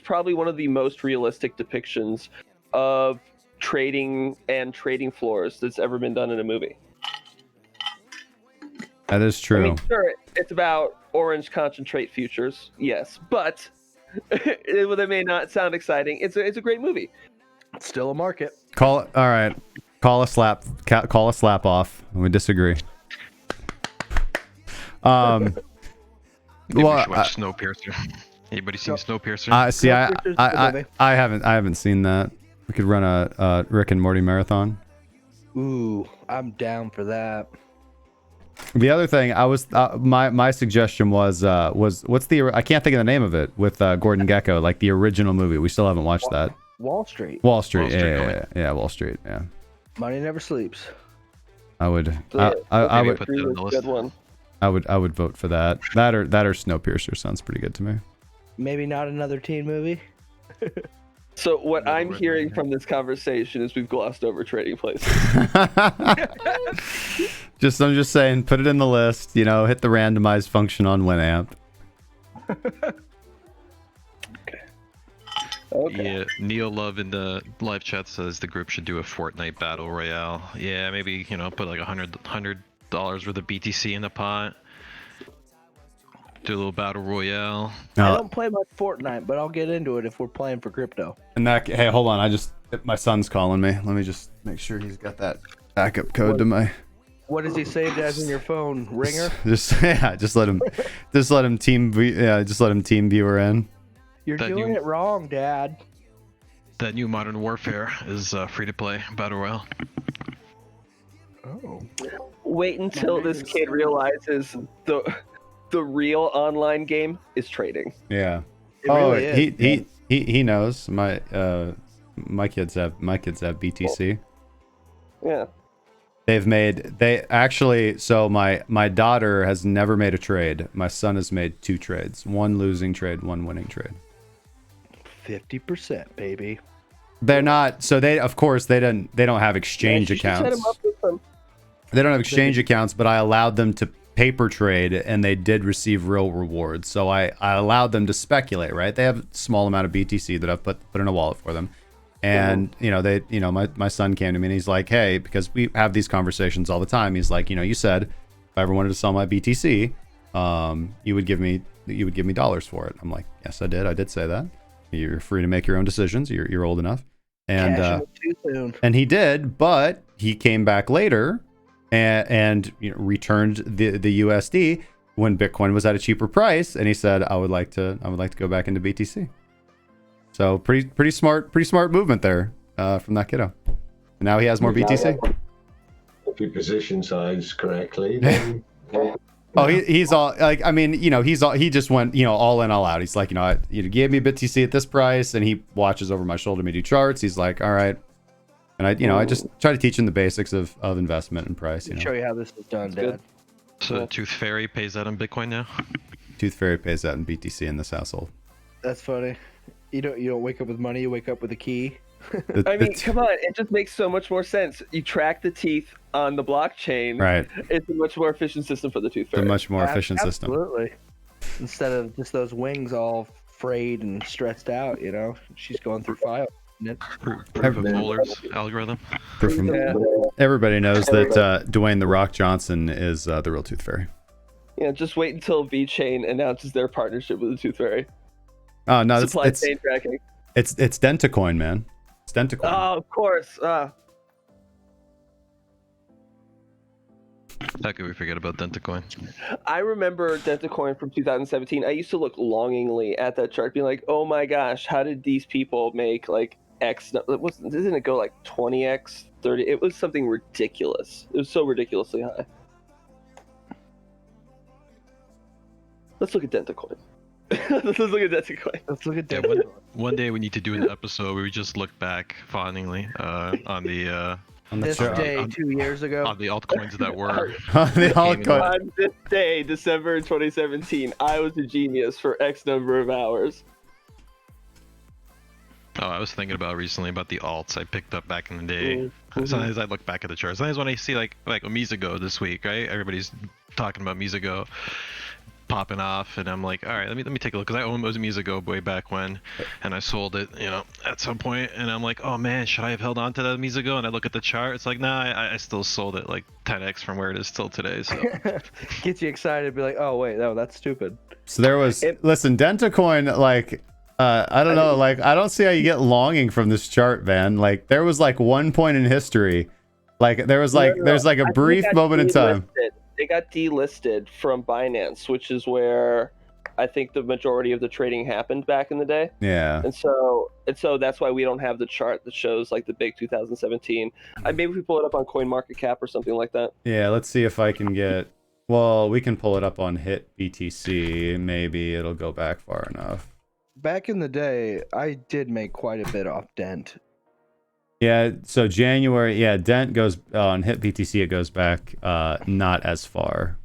probably one of the most realistic depictions of trading and trading floors that's ever been done in a movie. That is true. I mean, sure, it's about orange concentrate futures, yes, but that may not sound exciting. It's a great movie. It's still a market. All right. Call a slap off. We disagree. Maybe we should watch Snowpiercer. Anybody seen Snowpiercer? See, I haven't seen that. We could run a Rick and Morty marathon. Ooh, I'm down for that. The other thing I was my suggestion was what's the I can't think of the name of it with Gordon Gekko, like the original movie. We still haven't watched that. Wall Street. Wall Street. Yeah, Wall Street. Yeah. Money never sleeps. I would vote for that. That or Snowpiercer sounds pretty good to me. Maybe not another teen movie. So what I'm hearing from this conversation is we've glossed over Trading Places. I'm just saying, put it in the list. Hit the randomize function on Winamp. Okay. Yeah, Neil Love in the live chat says the group should do a Fortnite battle royale. Yeah, maybe put like $100 worth of BTC in the pot. Do a little battle royale. I don't play much Fortnite, but I'll get into it if we're playing for crypto. Hey, hold on. My son's calling me. Let me just make sure he's got that backup code to my. What does he saved as in your phone? Ringer? Just let him team viewer in. You're doing it wrong, Dad. That new Modern Warfare is free to play battle royale. Oh. Wait until this kid realizes the real online game is trading. Yeah. It really is. He knows. My kids have BTC. Yeah. So my daughter has never made a trade. My son has made 2 trades. 1 losing trade, 1 winning trade. 50%, baby. They're not, so they don't have exchange accounts. Set him up with them. They don't have exchange accounts, but I allowed them to paper trade and they did receive real rewards. So I allowed them to speculate, right? They have a small amount of BTC that I've put in a wallet for them. And my son came to me and he's like, hey, because we have these conversations all the time. He's like, you said if I ever wanted to sell my BTC, you would give me dollars for it. I'm like, yes, I did. I did say that. You're free to make your own decisions. You're old enough. And too soon. And he did, but he came back later and returned the USD when Bitcoin was at a cheaper price, and he said, I would like to go back into BTC. So pretty smart movement there from that kiddo. And now he has more BTC. If you position size correctly, then Oh, he's all like, I mean, he just went, all in, all out. He's like, you gave me BTC at this price, and he watches over my shoulder me do charts. He's like, all right. And I just try to teach him the basics of investment and price. Show you how this is done, Dad. So Tooth Fairy pays that in Bitcoin now? Tooth Fairy pays that in BTC in this household. That's funny. You don't wake up with money, you wake up with a key. I mean, come on, it just makes so much more sense. You track the teeth on the blockchain. Right. It's a much more efficient system for the tooth It's a fairy. much more efficient system. Absolutely. Instead of just those wings all frayed and stressed out, she's going through file. Proof of molars algorithm. Everybody knows that Dwayne the Rock Johnson is the real tooth fairy. Yeah, just wait until VeChain announces their partnership with the tooth fairy. Oh no, Supply chain tracking. It's Dentacoin, man. It's Dentacoin. Oh, of course. How could we forget about Dentacoin? I remember Dentacoin from 2017. I used to look longingly at that chart, being like, "Oh my gosh, how did these people make like X? Didn't it go like 20x, 30? It was something ridiculous. It was so ridiculously high." Let's look at Dentacoin. Let's look at Dentacoin. Let's look at Yeah, that. one day we need to do an episode where we just look back fondly on the This day 2 years ago. on the altcoins that were. The altcoin. On this day, December 2017, I was a genius for X number of hours. Oh, I was thinking about recently about the alts I picked up back in the day. Sometimes I look back at the charts. Sometimes when I see like Mizago this week, right? Everybody's talking about Mizago popping off, and I'm like, all right, let me take a look, because I owned Mizago way back when, and I sold it, at some point, and I'm like, oh man, should I have held on to that Mizago? And I look at the chart, it's like, nah, I still sold it like 10x from where it is still today. So Gets you excited, be like, oh wait, no, that's stupid. So there was listen, Dentacoin, like I don't know, like I don't see how you get longing from this chart, man. Like there was like one point in history, like there was like there's like a brief moment in time. It got delisted from Binance, which is where I think the majority of the trading happened back in the day. Yeah. And so that's why we don't have the chart that shows like the big 2017. Maybe we pull it up on CoinMarketCap or something like that. Yeah, let's see if I can get. Well, we can pull it up on Hit BTC. Maybe it'll go back far enough. Back in the day, I did make quite a bit off Dent. Yeah, so January, yeah, Dent goes on Hit BTC, it goes back not as far.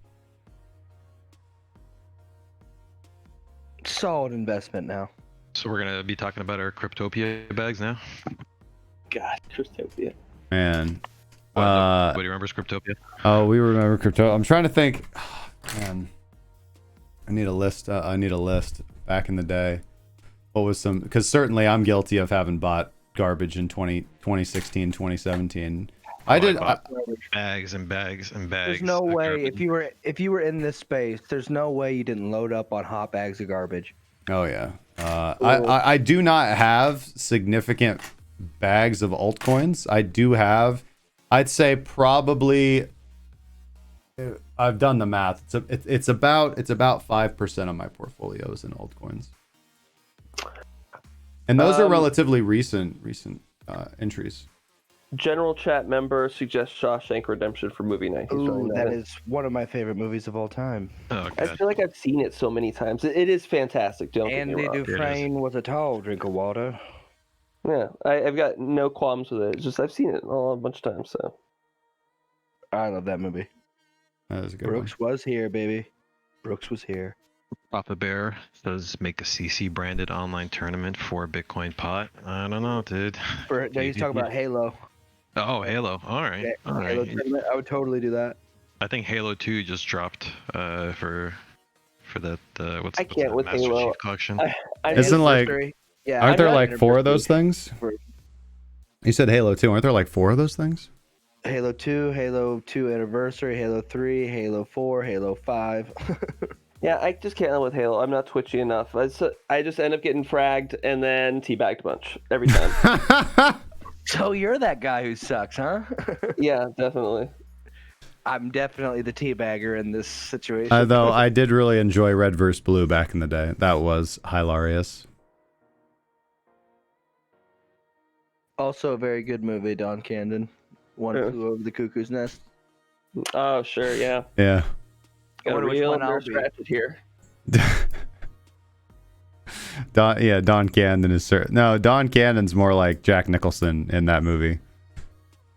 Solid investment now. So we're gonna be talking about our Cryptopia bags now. God, Cryptopia. Man. What do you remember Cryptopia? Oh, we remember crypto. I'm trying to think. Oh, man, I need a list. I need a list back in the day. What was some? Because certainly I'm guilty of having bought garbage in 2016, 2017. I did bags and bags and bags. There's no way if you were in this space, there's no way you didn't load up on hot bags of garbage. Oh yeah. I do not have significant bags of altcoins. I do have, I'd say probably, I've done the math. It's about 5% of my portfolios in altcoins. And those are relatively recent entries. General chat member suggests Shawshank Redemption for movie night. Ooh, that is one of my favorite movies of all time. Oh, I feel like I've seen it so many times. It is fantastic. Don't get me Andy wrong. Dufresne was a tall drink of water. Yeah, I've got no qualms with it. It's just I've seen it a bunch of times. So I love that movie. That is a good Brooks was here, baby. Brooks was here. Papa Bear says make a CC branded online tournament for Bitcoin pot. I don't know, dude. No, he's talking about Halo. Oh, Halo. All right. Yeah, All right. Halo tournament, I would totally do that. I think Halo 2 just dropped for that what's I can't that with Master Halo. Chief collection. Isn't like, yeah, aren't there like 4 of those things? You said Halo 2. Aren't there like 4 of those things? Halo 2, Halo 2 Anniversary, Halo 3, Halo 4, Halo 5. Yeah, I just can't live with Halo. I'm not twitchy enough. I just end up getting fragged and then teabagged a bunch every time. So you're that guy who sucks, huh? Yeah, definitely. I'm definitely the teabagger in this situation. Though I did really enjoy Red vs. Blue back in the day. That was hilarious. Also a very good movie, Don Camden. One Flew Over the Cuckoo's Nest. Oh, sure, yeah. Yeah. Got a wonder which real one I'll nurse be. ratchet here. Don Cannon is no. Don Cannon's more like Jack Nicholson in that movie.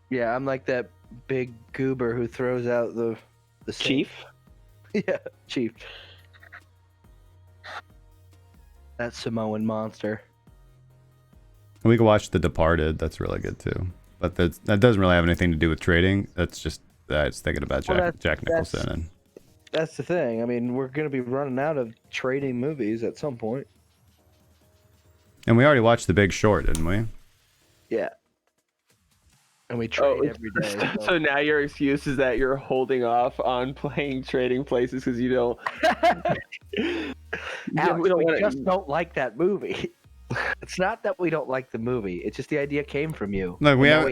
Yeah, I'm like that big goober who throws out the Chief? Yeah, Chief. That Samoan monster. We can watch The Departed. That's really good too. But that doesn't really have anything to do with trading. That's just I was thinking about Jack Nicholson. And that's the thing. I mean, we're going to be running out of trading movies at some point. And we already watched The Big Short, didn't we? Yeah. And we trade every day. So now your excuse is that you're holding off on playing Trading Places because you don't. Alex, we just don't like that movie. It's not that we don't like the movie. It's just the idea came from you. Look, now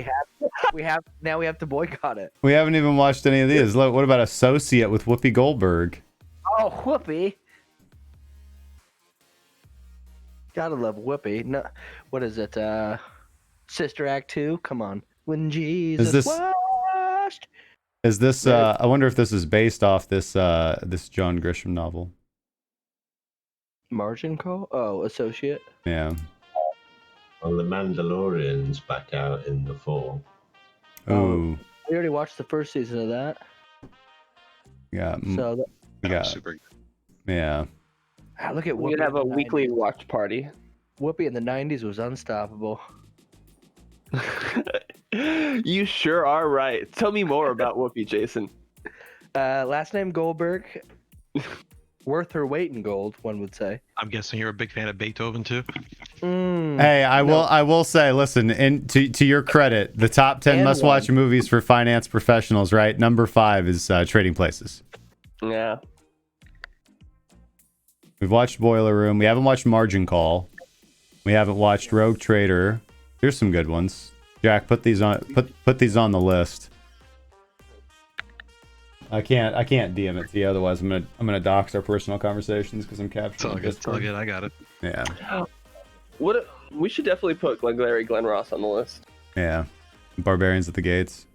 we have to boycott it. We haven't even watched any of these. Look, what about Associate with Whoopi Goldberg? Oh, Whoopi. Gotta love Whoopi. No, what is it? Sister Act 2? Come on. When Jesus washed. Is this I wonder if this is based off this John Grisham novel. Margin Call? Oh, Associate. Yeah. Well, The Mandalorian's back out in the fall. Ooh. We already watched the first season of that. Yeah. So Super good. Yeah. Look at We Whoopi. could have a weekly watch party. Whoopi in the 90s was unstoppable. You sure are right. Tell me more about Whoopi, Jason. Last name Goldberg. Worth her weight in gold, one would say. I'm guessing you're a big fan of Beethoven too. Hey, I will say, listen, and to your credit, the top 10 must-watch movies for finance professionals, right? Number 5 is Trading Places. Yeah. We've watched Boiler Room. We haven't watched Margin Call. We haven't watched Rogue Trader. Here's some good ones. Jack, put these on the list. I can't DM it to you, otherwise I'm gonna dox our personal conversations because I'm capturing. It's all good. I got it. Yeah. We should definitely put Glen Ross on the list. Yeah. Barbarians at the Gates.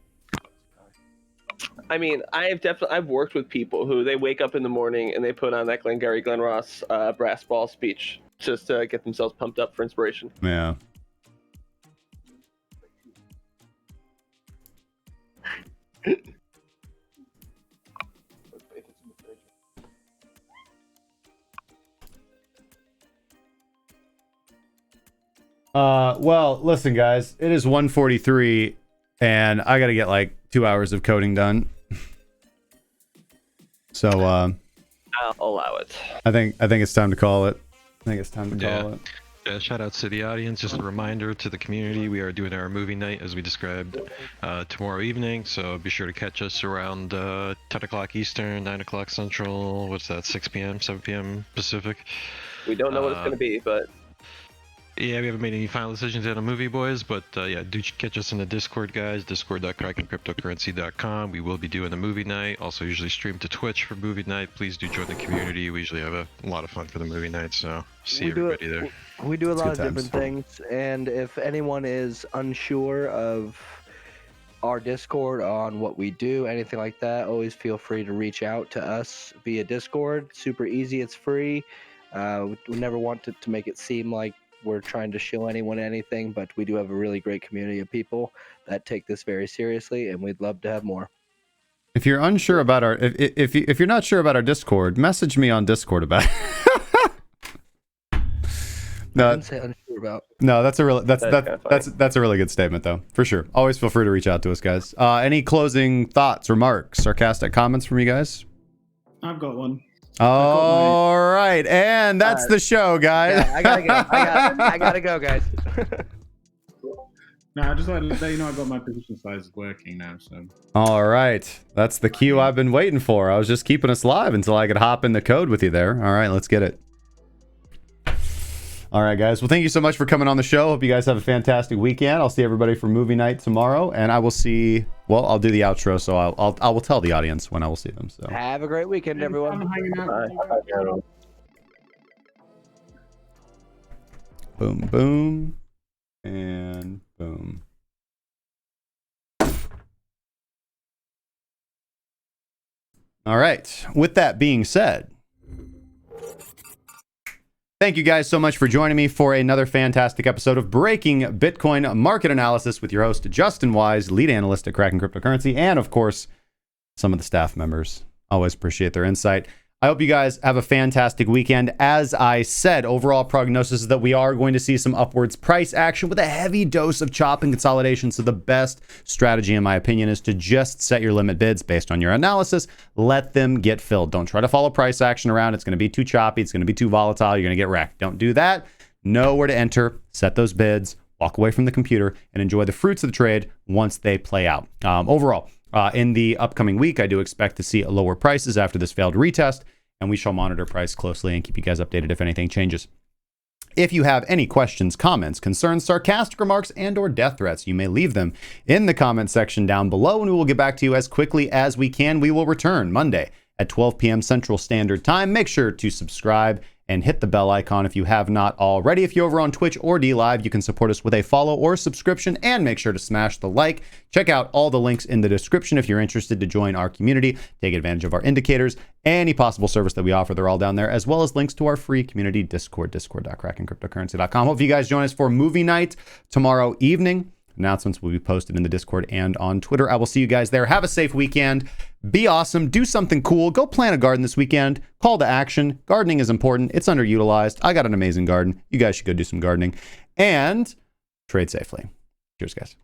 I mean, I've worked with people who they wake up in the morning and they put on that Glen Ross brass ball speech just to get themselves pumped up for inspiration. Yeah. Well, listen, guys, it is 1:43, and I gotta get like 2 hours of coding done. So, I'll allow it. I think it's time to call it. Call it. Yeah, shout outs to the audience. Just a reminder to the community, we are doing our movie night as we described tomorrow evening. So be sure to catch us around 10 o'clock Eastern, 9 o'clock Central. What's that? 6 p.m., 7 p.m. Pacific. We don't know what it's going to be, but yeah, we haven't made any final decisions yet on movie boys, but yeah, do catch us in the Discord, guys. Discord.crackingcryptocurrency.com. We will be doing a movie night. Also, usually stream to Twitch for movie night. Please do join the community. We usually have a lot of fun for the movie night, so see everybody there. We do a lot of times. different things, and if anyone is unsure of our Discord on what we do, anything like that, always feel free to reach out to us via Discord. Super easy, it's free. We never want to make it seem like we're trying to shill anyone anything, but we do have a really great community of people that take this very seriously, and we'd love to have more. If you're unsure about our, if you're not sure about our Discord, message me on Discord about it. I didn't say unsure about. No, that's a really that's a really good statement though, for sure. Always feel free to reach out to us, guys. Any closing thoughts, remarks, sarcastic comments from you guys? I've got one. All right, and that's the show, guys. Yeah, I gotta go. I gotta go, guys. No, I just wanted to let you know I got my position size working now. So. All right, that's the cue I've been waiting for. I was just keeping us live until I could hop in the code with you there. All right, let's get it. All right, guys. Well, thank you so much for coming on the show. Hope you guys have a fantastic weekend. I'll see everybody for movie night tomorrow, and I will see. Well, I'll do the outro, so I will tell the audience when I will see them. So Have a great weekend, everyone. boom, boom, and boom. All right. With that being said, thank you guys so much for joining me for another fantastic episode of Breaking Bitcoin Market Analysis with your host, Justin Wise, lead analyst at Cracking Cryptocurrency, and of course, some of the staff members. Always appreciate their insight. I hope you guys have a fantastic weekend. As I said, overall prognosis is that we are going to see some upwards price action with a heavy dose of chop and consolidation. So the best strategy, in my opinion, is to just set your limit bids based on your analysis. Let them get filled. Don't try to follow price action around. It's going to be too choppy. It's going to be too volatile. You're going to get wrecked. Don't do that. Know where to enter, set those bids, walk away from the computer, and enjoy the fruits of the trade once they play out. Overall, in the upcoming week, I do expect to see lower prices after this failed retest, and we shall monitor price closely and keep you guys updated if anything changes. If you have any questions, comments, concerns, sarcastic remarks, and/or death threats, you may leave them in the comment section down below, and we will get back to you as quickly as we can. We will return Monday at 12 p.m. Central Standard Time. Make sure to subscribe and hit the bell icon if you have not already. If you're over on Twitch or D Live, you can support us with a follow or subscription, and make sure to smash the like. Check out all the links in the description if you're interested to join our community, take advantage of our indicators, any possible service that we offer. They're all down there, as well as links to our free community Discord, discord.crackingcryptocurrency.com. Hope you guys join us for movie night tomorrow evening. Announcements will be posted in the Discord and on Twitter. I will see you guys there. Have a safe weekend. Be awesome. Do something cool. Go plant a garden this weekend. Call to action. Gardening is important. It's underutilized. I got an amazing garden. You guys should go do some gardening and trade safely. Cheers, guys.